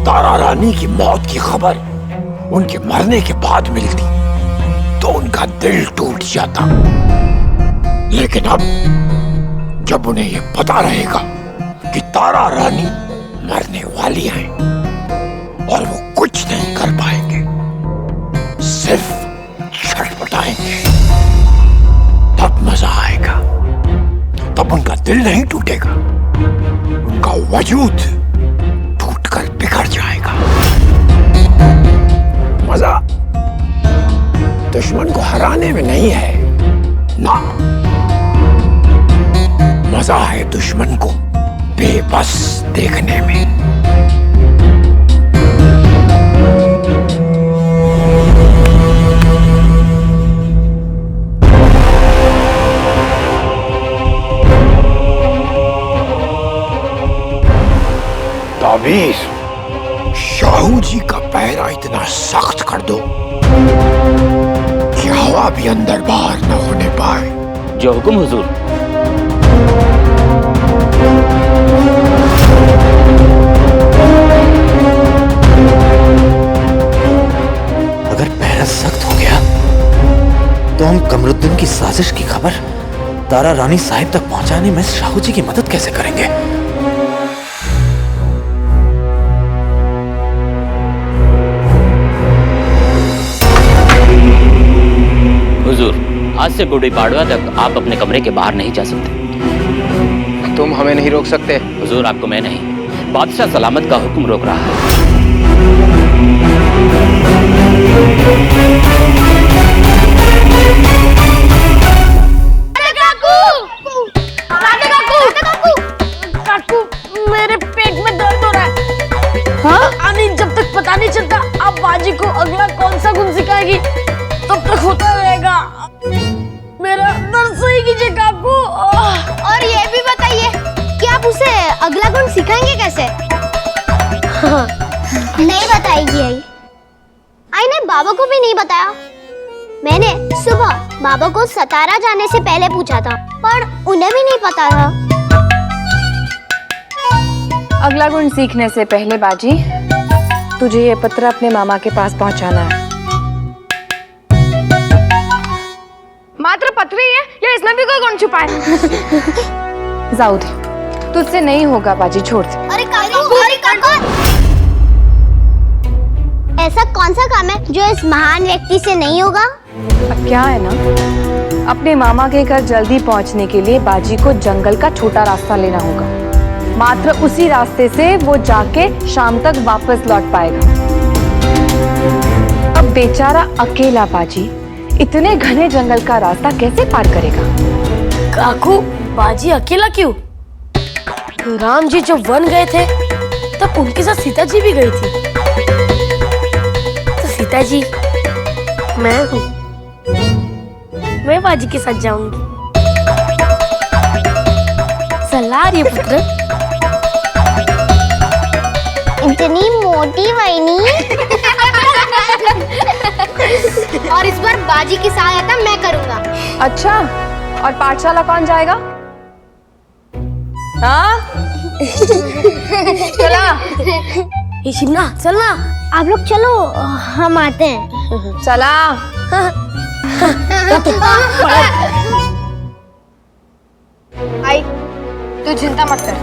तारा रानी की मौत की खबर उनके मरने के बाद मिलती तो उनका दिल टूट जाता, लेकिन अब जब उन्हें यह पता रहेगा कि तारा रानी मरने वाली है और वो कुछ नहीं कर पाएंगे, सिर्फ छटपटाएंगे, तब मजा आएगा। तब उनका दिल नहीं टूटेगा, उनका वजूद टूटकर बिखर जाएगा। मजा दुश्मन को हराने में नहीं है ना, मजा है दुश्मन को बेबस देखने में। ताबीर, शाहू जी का पैरा इतना सख्त कर दो कि हवा भी अंदर बाहर न होने पाए। जो हुक्म हुजूर। अगर पैरा सख्त हो गया तो हम कमरुद्दीन की साजिश की खबर तारा रानी साहिब तक पहुंचाने में शाहू जी की मदद कैसे करेंगे? हुजूर, आज से गुड़ी पाड़वा तक आप अपने कमरे के बाहर नहीं जा सकते। तुम हमें नहीं रोक सकते। हुजूर, आपको मैं नहीं, बादशाह सलामत का हुक्म रोक रहा है। काकू, मेरे पेट में दर्द हो रहा है। हाँ? अभी जब तक पता नहीं चलता आप बाजी को अगला कौन सा गुण सिखाएगी तब तक होता रहेगा। मेरा दर्द सही कीजिए काकू। और ये भी बताइए कि आप उसे अगला गुण सिखाएंगे कैसे? नहीं बताएगी आई ने बाबा को भी नहीं बताया। मैंने सुबह बाबा को सतारा जाने से पहले पूछा था पर उन्हें भी नहीं पता था। अगला गुण सीखने से पहले बाजी, तुझे ये पत्र अपने मामा के पास पहुंचाना है। मात्र पत्र ही है या इसमें भी कोई गुण छुपा है? जाओ दे, तुझसे नहीं होगा बाजी, छोड़ दे। अरे काका, ऐसा कौन सा काम है जो इस महान व्यक्ति से नहीं होगा? अब क्या है ना, अपने मामा के घर जल्दी पहुंचने के लिए बाजी को जंगल का छोटा रास्ता लेना होगा। मात्र उसी रास्ते से वो जाके शाम तक वापस लौट पाएगा। अब बेचारा अकेला बाजी इतने घने जंगल का रास्ता कैसे पार करेगा? काकू, बाजी अकेला क्यों? राम जी जब वन गए थे तब उनके साथ सीता जी भी गई थी। तो सीता जी मैं हूँ, मैं बाजी के साथ जाऊंगी। सलाह ये पुत्र। इतनी मोटी वहीनी। और इस बार बाजी की सहायता मैं करूंगा। अच्छा, और पाठशाला कौन जाएगा? हाँ? चला। ये शिवना, चलना। आप लोग चलो, हम आते हैं। चला। आई, तू चिंता मत कर,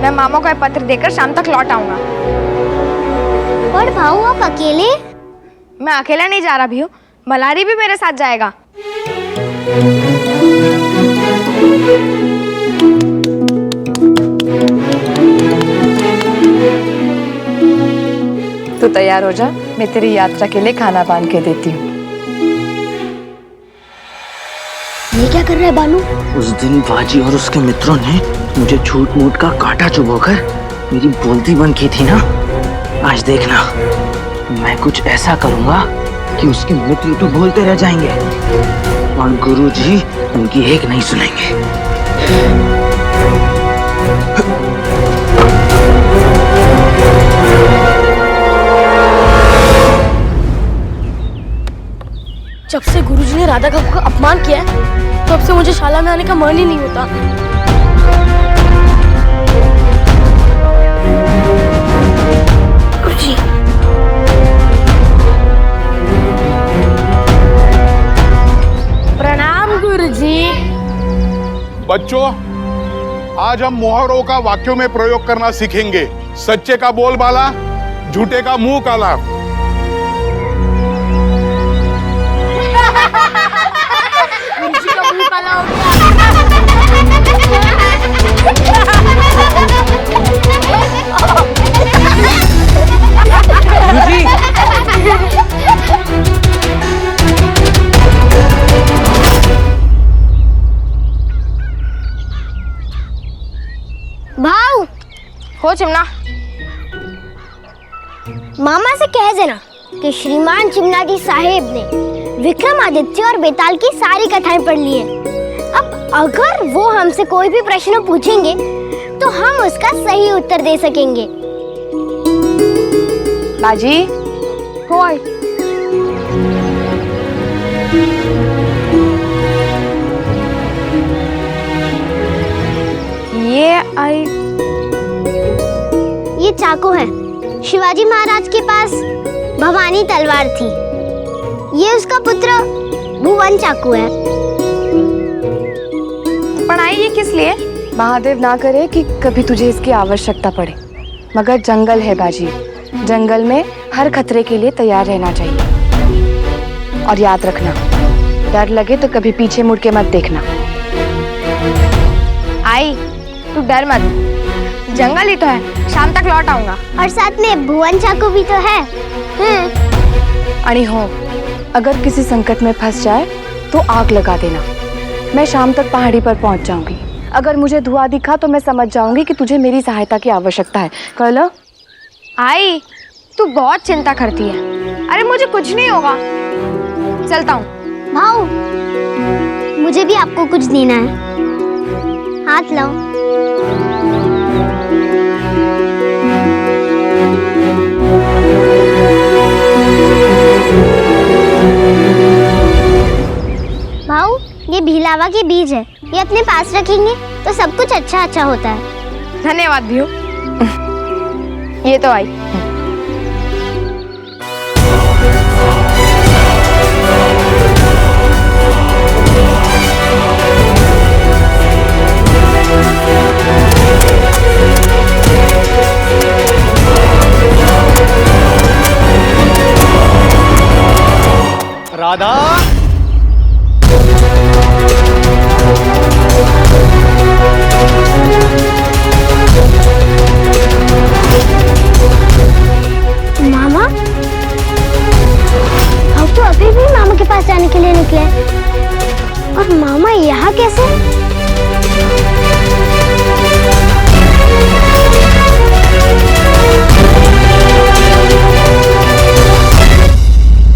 मैं मामा को ये पत्र देकर शाम तक लौट आऊंगा। और भाऊ, आप अकेले? मैं अकेला नहीं जा रहा भी हूँ, मलारी भी मेरे साथ जाएगा। तू तैयार हो जा, मैं तेरी यात्रा के लिए खाना बांध के देती हूँ। ये क्या कर रहा है बालू? उस दिन बाजी और उसके मित्रों ने मुझे झूठ मूठ का कांटा चुभोकर मेरी बोलती बंद की थी ना। आज देखना, मैं कुछ ऐसा करूंगा कि उसके मित्र तो बोलते रह जाएंगे और गुरुजी उनकी एक नहीं सुनेंगे। जब से गुरुजी ने राधा काकू का अपमान किया है तब से मुझे शाला में आने का मन ही नहीं होता। गुरुजी, प्रणाम गुरुजी। बच्चों, आज हम मुहावरों का वाक्यों में प्रयोग करना सीखेंगे। सच्चे का बोलबाला, झूठे का मुंह काला। गुरुजी का मुंह काला हो गया। भाऊ, हो चिमना। मामा से कह देना कि श्रीमान चिमनाजी साहेब ने विक्रमादित्य और बेताल की सारी कथाएं पढ़ ली है। अब अगर वो हमसे कोई भी प्रश्न पूछेंगे तो हम उसका सही उत्तर दे सकेंगे। बाजी हो आई। ये आई। ये चाकू है। शिवाजी महाराज के पास भवानी तलवार थी। ये उसका पुत्र भुवन चाकू है। पढ़ाई ये किस लिए? महादेव ना करे कि कभी तुझे इसकी आवश्यकता पड़े, मगर जंगल है बाजी, जंगल में हर खतरे के लिए तैयार रहना चाहिए। और याद रखना, डर लगे तो कभी पीछे मुड़ के मत देखना। आई तू डर मत, जंगल ही तो है, शाम तक लौट आऊंगा। और साथ में भुवन चाकू भी तो है। अणी हो, अगर किसी संकट में फंस जाए तो आग लगा देना। मैं शाम तक पहाड़ी पर पहुंच जाऊंगी। अगर मुझे धुआं दिखा तो मैं समझ जाऊंगी कि तुझे मेरी सहायता की आवश्यकता है। कर लो। आई तू बहुत चिंता करती है। अरे मुझे कुछ नहीं होगा, चलता हूँ। भाऊ, मुझे भी आपको कुछ देना है। हाथ लाओ। भाऊ, ये भीलावा के बीज है, ये अपने पास रखेंगे तो सब कुछ अच्छा अच्छा होता है। धन्यवाद भीऊ। ये तो आई। राधा, मामा, अब तो अभी भी मामा के पास जाने के लिए निकले। और मामा यहाँ कैसे?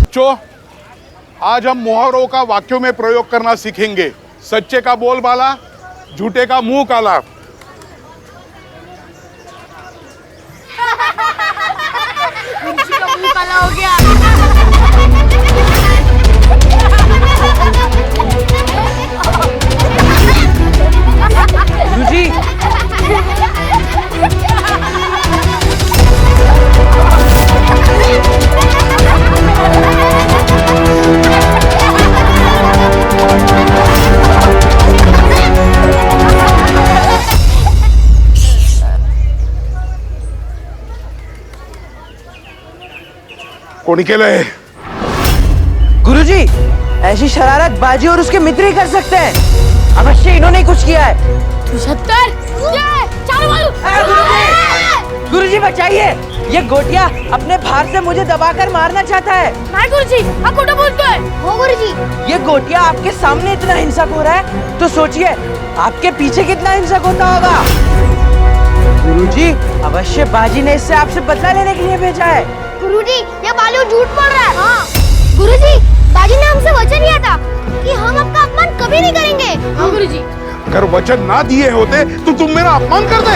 बच्चों, आज हम मुहावरों का वाक्यों में प्रयोग करना सीखेंगे। सच्चे का बोल बाला, झूठे का मुंह काला। मुंह काला हो गया। गुरुजी, कौन केलं है? गुरुजी, ऐसी शरारत बाजी और उसके मित्र ही कर सकते हैं। अवश्य इन्होंने ही कुछ किया है। 75 चालू मारू। गुरुजी बचाइए, ये गोटिया अपने भार से मुझे दबाकर मारना चाहता है। नहीं गुरुजी, आप खोटा बोलते हैं। हो गुरुजी, ये गोटिया आपके सामने इतना हिंसक हो रहा है तो सोचिए आपके पीछे कितना हिंसक होता होगा। गुरुजी, अवश्य बाजी ने इससे आपसे बदला लेने के लिए भेजा है। गुरुजी, ये बालू झूठ बोल रहा है। हाँ। गुरुजी, बाजी ने हमसे वचन दिया था कि हम आपका अपमान कभी नहीं करेंगे। हाँ गुरुजी। अगर वचन ना दिए होते तो तुम मेरा अपमान कर दे।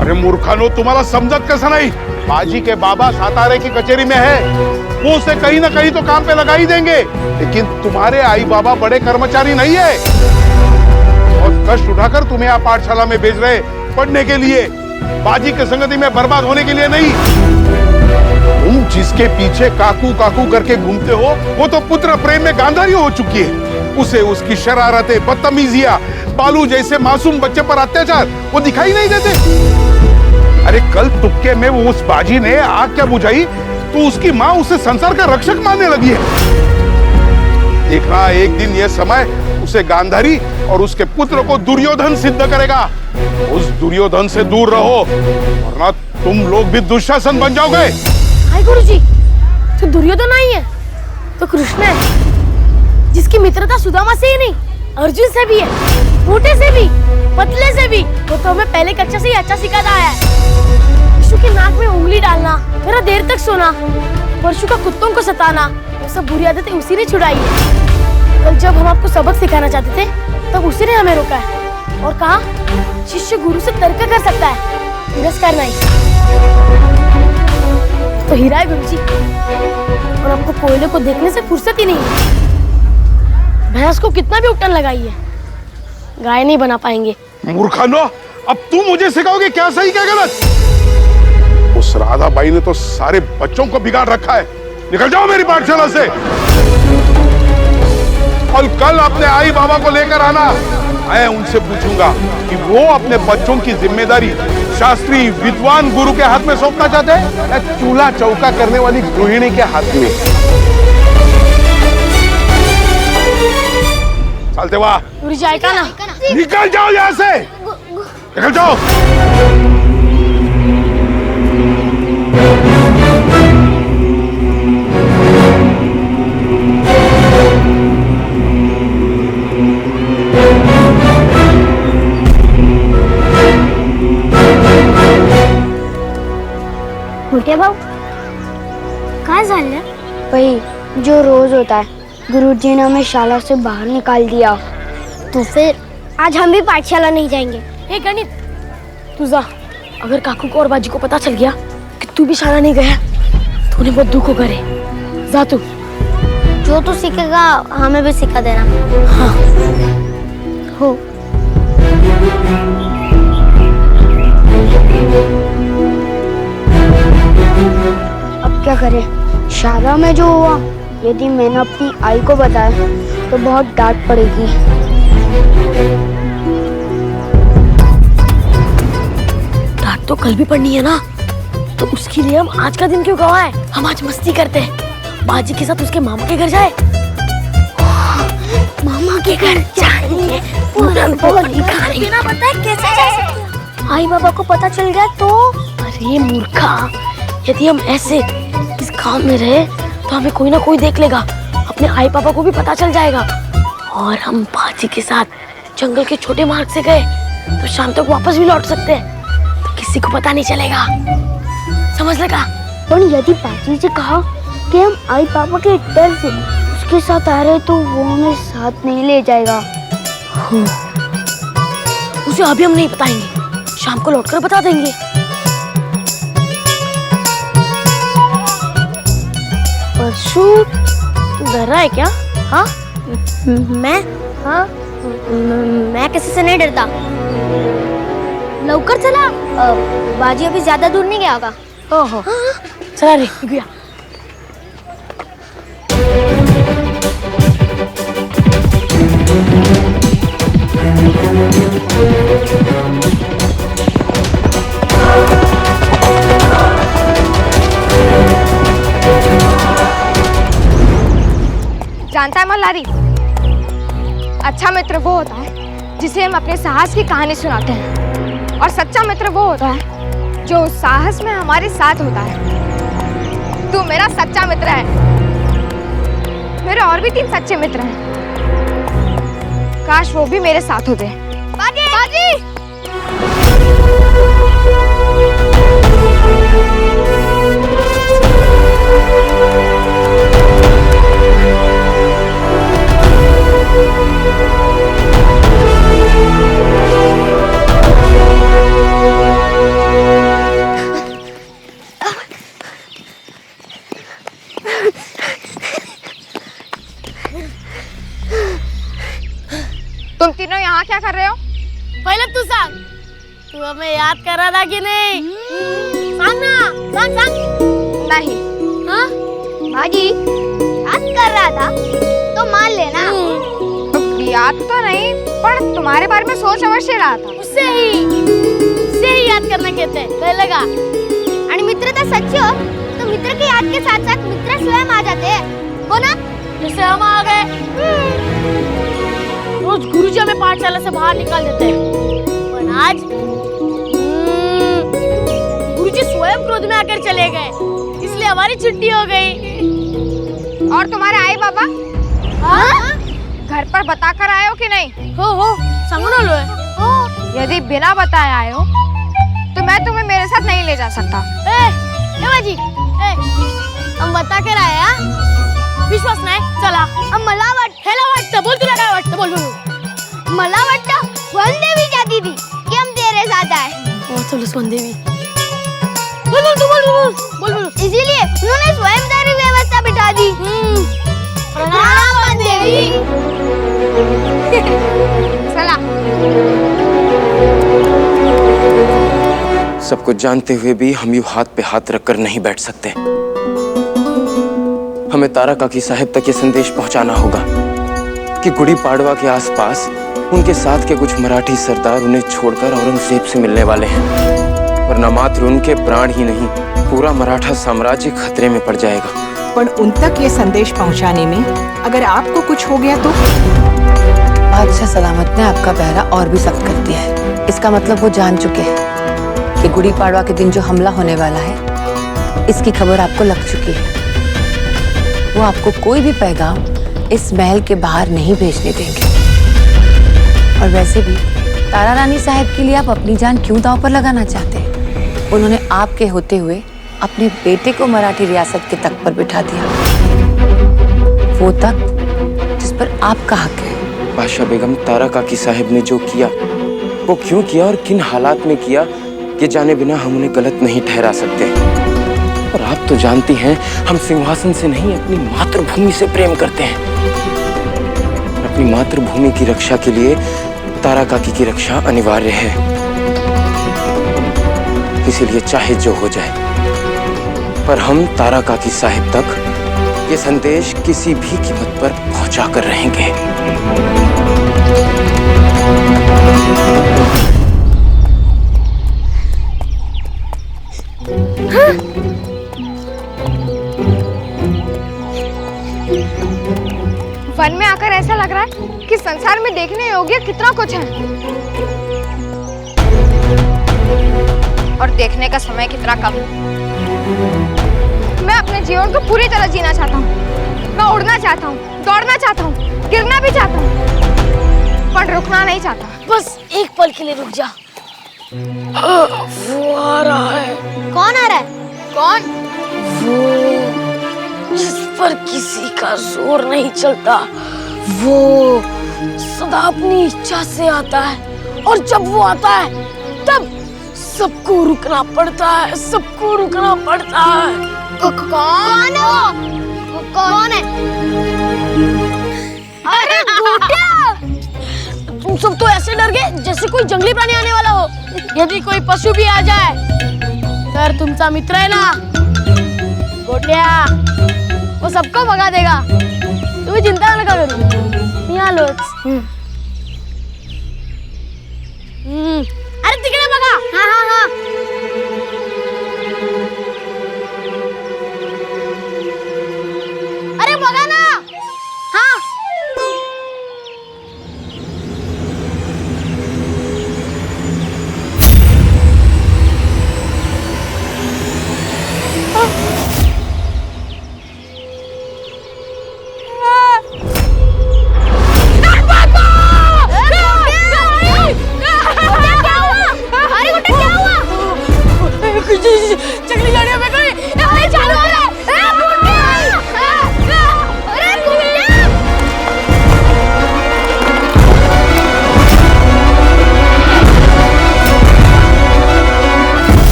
अरे मूर्खानो, तुम्हाला समजत कसं नहीं? बाजी के बाबा सातारे की कचेरी में है, वो उसे कहीं ना कहीं तो काम पे लगा ही देंगे। लेकिन तुम्हारे आई बाबा बड़े कर्मचारी नहीं है और कष्ट उठाकर तुम्हें यहाँ पाठशाला में भेज रहे पढ़ने के लिए, बाजी की संगति में बर्बाद होने के लिए नहीं। तुम जिसके पीछे काकू काकू करके घूमते हो, वो तो पुत्र प्रेम में गांधारी हो चुकी है। उसे उसकी शरारतें, बदतमीजियां, बालू जैसे मासूम बच्चे पर अत्याचार वो दिखाई नहीं देते। अरे कल तुक्के में वो उस बाजी ने आग क्या बुझाई तो उसकी माँ उसे संसार का रक्षक मानने लगी है। देखना, एक दिन यह समय उसे गांधारी और उसके पुत्र को दुर्योधन सिद्ध करेगा। उस दुर्योधन से दूर रहो वरना तुम लोग भी दुशासन बन जाओगे। हाय गुरुजी, तो दुर्योधन नहीं है तो कृष्ण है, जिसकी मित्रता सुदामा से ही नहीं अर्जुन से भी है, मोटे से भी। पतले से भी। वो तो हमें पहले कक्षा से ही अच्छा सिखाता आया है। परशु की नाक में उंगली डालना, मेरा देर तक सोना, परशु का कुत्तों को सताना, वो सब बुरी आदतें उसी ने छुड़ाई है। कल जब हम आपको सबक सिखाना चाहते थे तब उसी ने हमें रोका है और कहा शिष्य गुरु से तर्क कर सकता है, तिरस्कार नहीं। तो हीरा है गुरुजी, और आपको कोयले को देखने से फुर्सत ही नहीं है। भैंस को कितना भी उपटन लगाइए, गाय नहीं बना पाएंगे। मूर्खानो, अब तू मुझे सिखाओगे क्या सही क्या गलत? उस राधा बाई ने तो सारे बच्चों को बिगाड़ रखा है। निकल जाओ मेरी पाठशाला से। और कल अपने आई बाबा को लेकर आना। मैं उनसे पूछूंगा कि वो अपने बच्चों की जिम्मेदारी शास्त्री विद्वान गुरु के हाथ में सौंपना चाहते हैं या चूल्हा चौका करने वाली गृहिणी के हाथ में। चलते वाह, गुरुजी आएगा ना? निकल जाओ यहाँ से, निकल जाओ। मोटे भाऊ कहाँ झाले? वही जो रोज होता है। गुरुजी ने हमें शाला से बाहर निकाल दिया। तो फिर आज हम भी पाठशाला नहीं जाएंगे। हे गणित, तू जा। अगर काकू को और बाजी को पता चल गया कि तू भी शाला नहीं गया तो उन्हें बहुत दुख होगा रे। जा तू। जो तू सीखेगा हमें भी सिखा देना। हाँ। हो। अब क्या करें? शाला में जो हुआ, यदि मैंने अपनी आई को बताया तो बहुत डांट पड़ेगी। डांट तो कल भी पड़नी है ना, तो उसके लिए हम आज का दिन क्यों गवाएं? हम आज मस्ती करते हैं, बाजी के साथ उसके मामा के घर जाए। मामा के घर जाएंगे, पूरन पोली खाएंगे। बिना बताए कैसे जा सकते हैं? आई बाबा को पता चल गया तो? अरे मूर्खा, यदि हम ऐसे इस गांव में रहे तो हमें कोई ना कोई देख लेगा। अपने आई पापा को भी पता चल जाएगा। और हम बाजी के साथ जंगल के छोटे मार्ग से गए तो शाम तक वापस भी लौट सकते हैं, तो किसी को पता नहीं चलेगा। समझ लगा? पर यदि बाजी से कहा कि हम आई पापा के डर से उसके साथ आ रहे तो वो हमें साथ नहीं ले जाएगा। उसे अभी हम नहीं बताएंगे, शाम को लौटकर बता देंगे। परशु, तू डर रहा है क्या? हाँ? मैं? हाँ? मैं किसी से नहीं डरता। लौकर चला, बाजी अभी ज्यादा दूर नहीं गया होगा। ओहो, चला रे, गया। जानता है मल्हारी, अच्छा मित्र वो होता है जिसे हम अपने साहस की कहानी सुनाते हैं, और सच्चा मित्र वो होता है जो उस साहस में हमारे साथ होता है। तू मेरा सच्चा मित्र है। मेरे और भी 3 सच्चे मित्र हैं, काश वो भी मेरे साथ होते। बाजी! बाजी! तुम तीनों यहाँ क्या कर रहे हो? पहले तू सांग, तू हमें याद कर रहा था कि नहीं? सांग ना, सांग सांग। नहीं। हाँ? बाजी याद कर रहा था तो मान लेना। याद तो नहीं, पर तुम्हारे बारे में सोच अवश्य रहा था। उससे ही याद करना कहते हैं, कह लगा। आणि मित्रता सच्ची हो तो मित्र की याद के साथ साथ मित्र स्वयं आ जाते हैं, हो ना? जैसे हम आ गए। रोज गुरुजी हमें पाठशाला से बाहर निकाल देते हैं, पर आज गुरुजी स्वयं क्रोध में आकर चले गए, इसलिए हमारी छुट्टी हो गई। और तुम्हारे आई बाबा? हाँ? घर पर बताकर आए हो कि नहीं? हो सांगू ना लो। यदि बिना बताए आए हो तो मैं तुम्हें मेरे साथ नहीं ले जा सकता। बाजी हम बता कर आए हैं। विश्वास नाही चला मला वाटतं बोल तुला काय वाटतं बोल मला वाटतं वनदेवी कहती थी कि हम तेरे साथ आए। चलो वनदेवी बोल इसीलिए उन्होंने स्वयं तेरी व्यवस्था बिठा दी। प्रणाम वनदेवी। चला। सब कुछ जानते हुए भी हम यूं हाथ पे हाथ रखकर नहीं बैठ सकते। हमें तारा काकी साहब तक ये संदेश पहुंचाना होगा कि गुड़ी पाड़वा के आसपास उनके साथ के कुछ मराठी सरदार उन्हें छोड़कर औरंगजेब से मिलने वाले हैं और न मात्र उनके प्राण ही नहीं, पूरा मराठा साम्राज्य खतरे में पड़ जाएगा। पर उन तक ये संदेश पहुंचाने में अगर आपको कुछ हो गया तो? बादशाह सलामत ने आपका पहरा और भी सख्त कर दिया है। इसका मतलब वो जान चुके हैं कि गुड़ी पाड़वा के दिन जो हमला होने वाला है, इसकी खबर आपको लग चुकी है। वो आपको कोई भी पैगाम इस महल के बाहर नहीं भेजने देंगे। और वैसे भी तारा रानी साहब के लिए आप अपनी जान क्यों दांव पर लगाना चाहते हैं? उन्होंने आपके होते हुए अपने बेटे को मराठी रियासत के तख्त पर बिठा दिया, वो तख्त जिस पर आपका हक है। बादशाह बेगम, तारा काकी साहब ने जो किया वो क्यों किया और किन हालात में किया, ये जाने बिना हम उन्हें गलत नहीं ठहरा सकते। और आप तो जानती हैं, हम सिंहासन से नहीं अपनी मातृभूमि से प्रेम करते हैं। अपनी मातृभूमि की रक्षा के लिए तारा काकी की रक्षा अनिवार्य है। इसीलिए चाहे जो हो जाए, पर हम तारा काकी साहब तक ये संदेश किसी भी कीमत पर पहुंचा कर रहेंगे। वन में आकर ऐसा लग रहा है कि संसार में देखने योग्य कितना कुछ है और देखने का समय कितना कम। मैं अपने जीवन को पूरी तरह जीना चाहता हूँ। मैं उड़ना चाहता हूँ, दौड़ना चाहता हूँ, गिरना भी चाहता हूँ, पर रुकना नहीं चाहता। बस एक पल के लिए रुक जा। वो आ रहा है। कौन आ रहा है? कौन? वो जिस पर किसी का जोर नहीं चलता, वो सदा अपनी इच्छा से आता है और जब वो आता है तब सबको रुकना पड़ता है, सबको रुकना पड़ता है। कौन है वो? कौन है? अरे गोटिया! तुम सब तो ऐसे डर गए जैसे कोई जंगली प्राणी आने वाला हो। यदि कोई पशु भी आ जाए तर तुमचा मित्र है ना गोटिया, वो सबको भगा देगा। तुम्हें चिंता नका करू, मी आलोच। अरे तिकडे बघा। हाँ हाँ हाँ। अरे बघा ना। हाँ।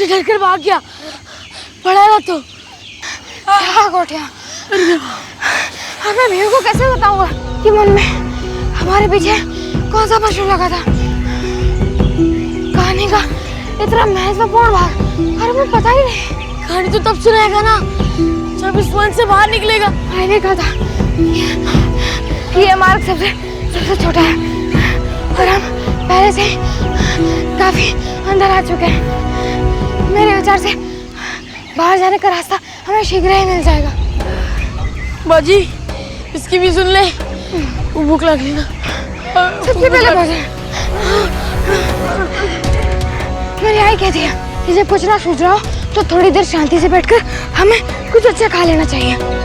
मुझसे डरकर भाग गया। पड़ा ना तो क्या गोटिया, अब मैं भीड़ को कैसे बताऊंगा कि मन में हमारे पीछे कौन सा पशु लगा था। कहानी का इतना महत्वपूर्ण भाग और हमें पता ही नहीं। कहानी तो तब सुनाएगा ना जब इस वन से बाहर निकलेगा। मैंने कहा था कि ये मार्ग सबसे छोटा है और हम पहले से ही काफी अंदर आ चुके हैं। मेरे विचार से बाहर जाने का रास्ता हमें शीघ्र ही मिल जाएगा। बाजी, इसकी भी सुन ले। भूख लगी ना। सबसे पहले भोजन। मेरी आई कहती है कि जब कुछ ना सूझ रहा हो तो थोड़ी देर शांति से बैठकर हमें कुछ अच्छा खा लेना चाहिए।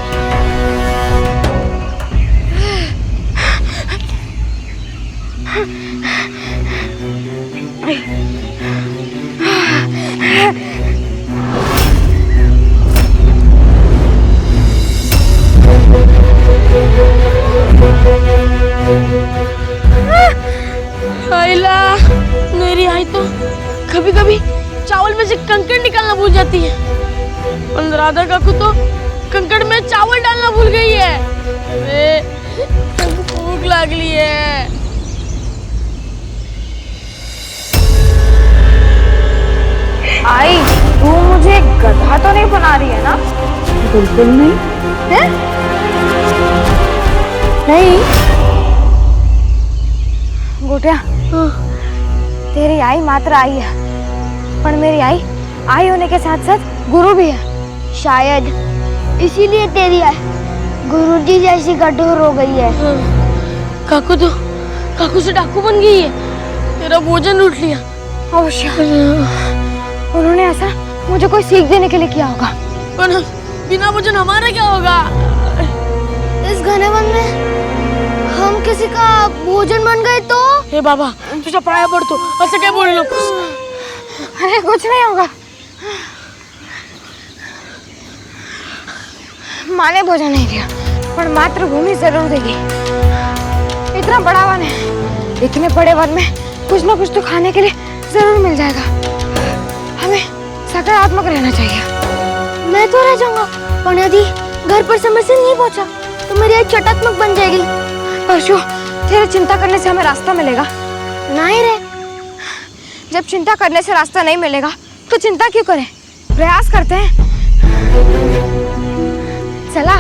आइला, मेरी आई तो कभी कभी चावल में से कंकड़ निकालना भूल जाती है। और राधा काकू तो कंकड़ में चावल डालना भूल गई है। भूख लगली है। आई, तू मुझे गधा तो नहीं बना रही है ना? बिल्कुल नहीं है? नहीं गोटिया, तेरी आई मात्र आई है, पर मेरी आई होने के साथ साथ गुरु भी है। शायद इसीलिए तेरी आई गुरुजी जैसी कठोर हो गई है। काकू से डाकू बन गई है। तेरा भोजन लूट लिया। अवश्य उन्होंने ऐसा मुझे कोई सीख देने के लिए किया होगा। पर बिना भोजन हमारा क्या होगा? इस घने वन में हम किसी का भोजन बन गए तो? हे बाबा, तुझे पाया पड़ तो ऐसे क्या बोल लो। अरे कुछ नहीं होगा। माँ ने भोजन नहीं दिया, पर मातृभूमि जरूर देगी। इतना बड़ा वन है, इतने बड़े वन में कुछ ना कुछ तो खाने के लिए जरूर मिल जाएगा। हमें सकारात्मक रहना चाहिए। मैं तो रह जाऊंगा, पर यदि घर पर समय से नहीं पहुंचा तो मेरी आई चटात्मक बन जाएगी। परशु, तेरे चिंता करने से हमें रास्ता मिलेगा? नहीं रे। जब चिंता करने से रास्ता नहीं मिलेगा तो चिंता क्यों करें? प्रयास करते हैं। चला।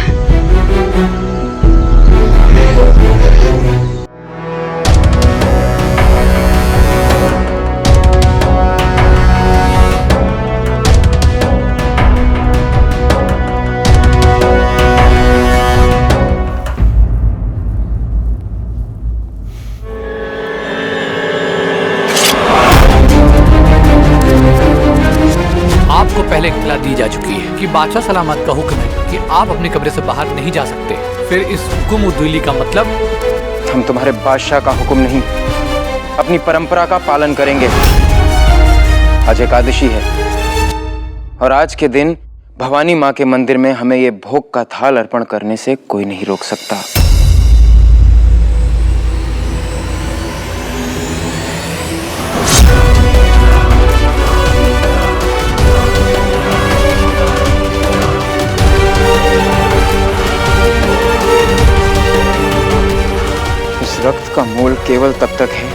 आपको पहले इत्तला दी जा चुकी है कि बादशाह सलामत का हुक्म है कि आप अपने कमरे से बाहर नहीं जा सकते। फिर इस हुक्म उद्दीली का मतलब? हम तुम्हारे बादशाह का हुक्म नहीं, अपनी परंपरा का पालन करेंगे। आज एकादशी है और आज के दिन भवानी माँ के मंदिर में हमें ये भोग का थाल अर्पण करने से कोई नहीं रोक सकता। रक्त का मोल केवल तब तक है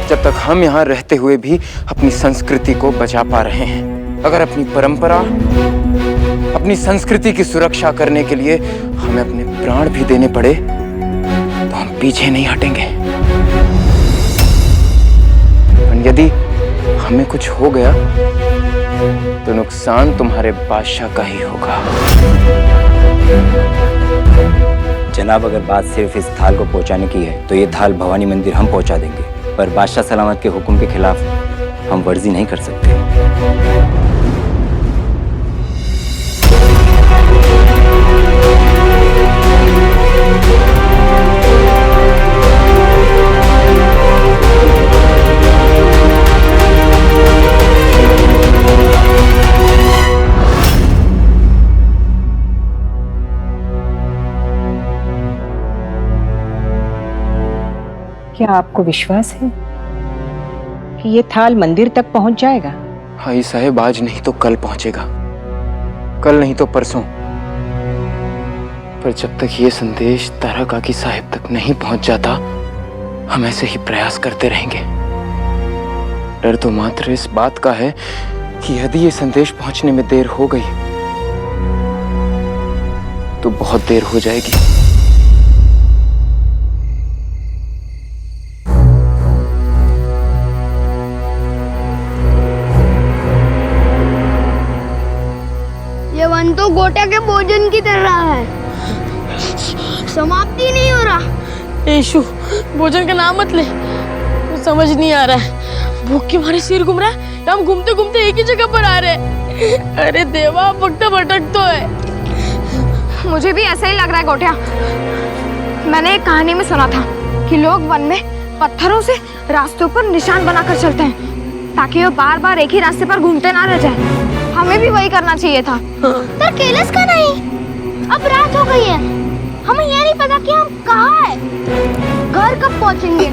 जब तक हम यहाँ रहते हुए भी अपनी संस्कृति को बचा पा रहे हैं। अगर अपनी परंपरा, अपनी संस्कृति की सुरक्षा करने के लिए हमें अपने प्राण भी देने पड़े तो हम पीछे नहीं हटेंगे। पर यदि हमें कुछ हो गया तो नुकसान तुम्हारे बादशाह का ही होगा। जनाब, अगर बात सिर्फ इस थाल को पहुंचाने की है तो ये थाल भवानी मंदिर हम पहुंचा देंगे, पर बादशाह सलामत के हुक्म के खिलाफ हम वर्जी नहीं कर सकते। क्या आपको विश्वास है कि ये थाल मंदिर तक पहुंच जाएगा? आई साहब आज नहीं तो कल पहुंचेगा, कल नहीं तो परसों। पर जब तक ये संदेश तारा काकी साहब तक नहीं पहुंच जाता, हम ऐसे ही प्रयास करते रहेंगे। डर तो मात्र इस बात का है कि यदि ये संदेश पहुंचने में देर हो गई तो बहुत देर हो जाएगी। ये वन तो गोटा के भोजन की तरह है, समाप्ति नहीं हो रहा। यीशु, भोजन का नाम मत ले, कुछ समझ नहीं आ रहा है। भूख के मारे सिर घूम रहा है, हम घूमते घूमते एक ही जगह पर आ रहे हैं। अरे देवा, भटक भटक तो है। मुझे भी ऐसा ही लग रहा है गोटिया। मैंने एक कहानी में सुना था कि लोग वन में पत्थरों से रास्तों पर निशान बनाकर चलते हैं ताकि वो बार बार एक ही रास्ते पर घूमते ना रह जाए। हमें भी वही करना चाहिए था। पर कैलाश का नहीं, अब रात हो गई है, हमें ये नहीं पता कि हम कहाँ हैं, घर कब पहुँचेंगे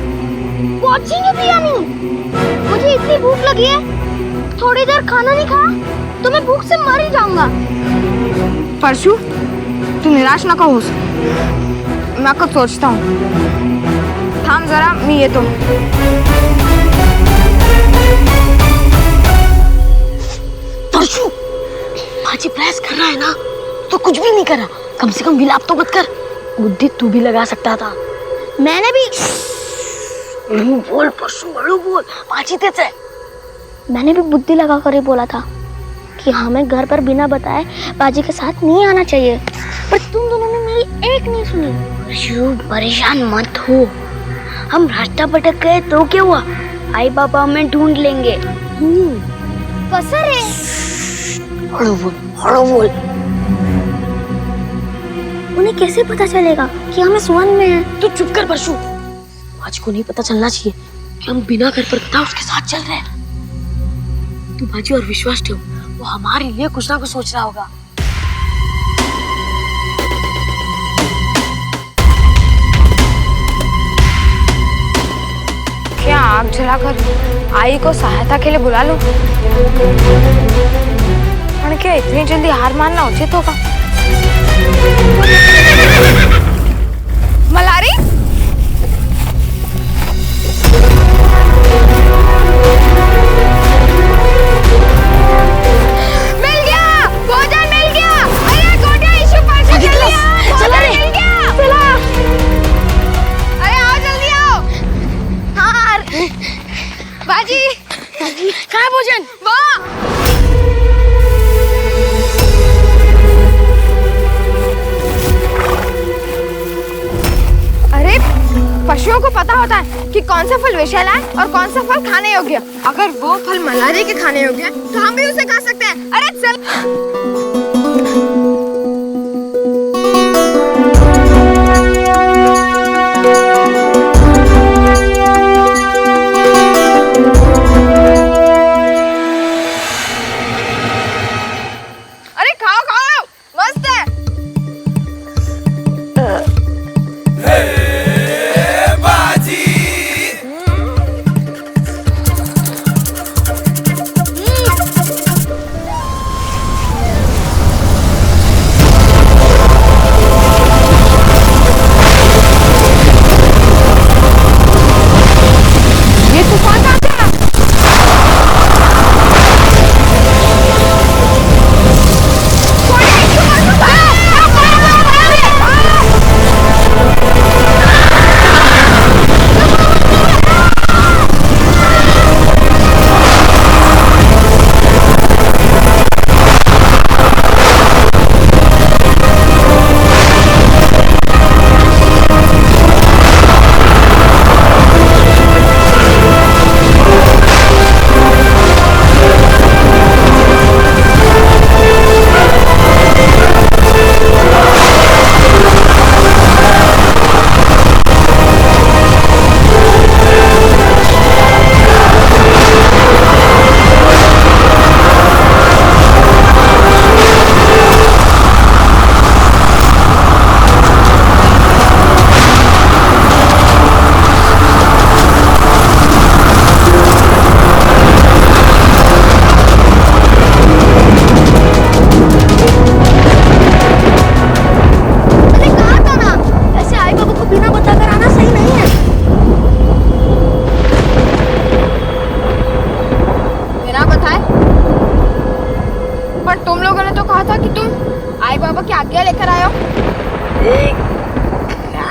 भी या नहीं। मुझे इतनी भूख लगी है, थोड़ी देर खाना नहीं खाया तो मैं भूख से मर ही जाऊंगा। परशु, तू निराश ना हो, मैं कुछ सोचता हूँ। थाम जरा, मैं ये तो परशु, बाजी प्रयास कर रहा है ना, तो कुछ भी नहीं करा, कम से कम विलाप तो मत कर। बुद्धि तू भी लगा सकता था। मैंने भी बोल परशु, बड़ो बोल, बाजी तेज है। मैंने भी बुद्धि लगा कर ही बोला था कि हमें घर पर बिना बताए बाजी के साथ नहीं आना चाहिए, पर तुम दोनों ने मेरी एक नहीं सुनी। शिव, परेशान मत हो, हम रास्ता भटक गए तो क्या हुआ, आई बाबा हमें ढूंढ लेंगे। कसर है। हड़ो बोल, हड़ो बोल। उन्हें कैसे पता चलेगा कि हम इस वन में हैं? तू चुप कर परशु, बाजी को नहीं पता चलना चाहिए कि हम बिना घर पर बताए उसके साथ चल रहे हैं। तू बाजी और विश्वास ठेव, वो हमारे लिए कुछ ना कुछ सोच रहा होगा। क्या आग जलाकर आई को सहायता के लिए बुला लूं? पर क्या इतनी जल्दी हार मानना उचित होगा? मलारी, मिल गया, भोजन मिल गया। अरे गोटिया, यीशु परशु जल्दी आओ, चला रे, मिल गया। चला। अरे आओ, जल्दी आओ। हाँ बाजी, कहाँ है भोजन? वो अरे, पशुओं को पता होता है कि कौन सा फल विषैला है और कौन सा फल खाने योग्य। अगर वो फल मलारी के खाने योग्य है तो हम भी उसे खा सकते हैं। अरे चल। अरे खाओ खाओ, मस्त है।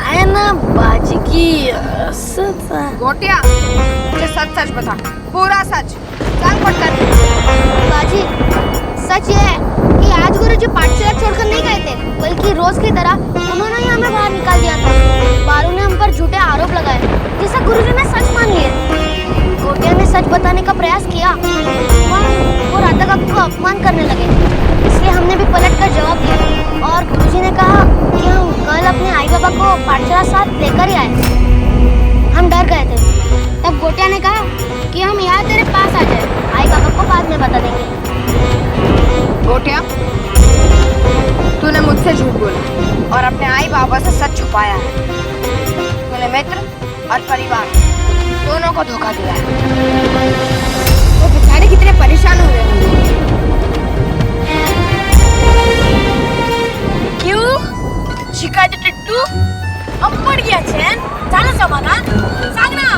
है ना बाजी की गोटिया मुझे सच सच बता, पूरा सच। चल पटकर। बाजी सच ये है कि आज गुरुजी पाठशाला छोड़कर नहीं गए थे, बल्कि रोज की तरह उन्होंने ही हमें बाहर निकाल दिया था। बालू ने हम पर झूठे आरोप लगाए, जिसे गुरुजी ने सच मान लिए। गोटिया ने सच बताने का प्रयास किया, वो राधा काकू को अपमान करने लगे, इसलिए हमने भी पलट कर जवाब दिया। और गुरुजी ने कहा कि हम कल अपने आई बाबा को पाठशाला साथ लेकर ही आए। हम डर गए थे। तब गोटिया ने कहा कि हम यहाँ तेरे पास आ जाए, आई बाबा को बाद में बता देंगे। गोटिया, तूने मुझसे झूठ बोला और अपने आई बाबा से सच छुपाया है। तूने मित्र और परिवार दोनों को धोखा दिया है। वो बेचारे कितने परेशान हुए होंगे। क्यों शिकायत टिट्टू अब पड़ गया चैन, चला समाधान सागना।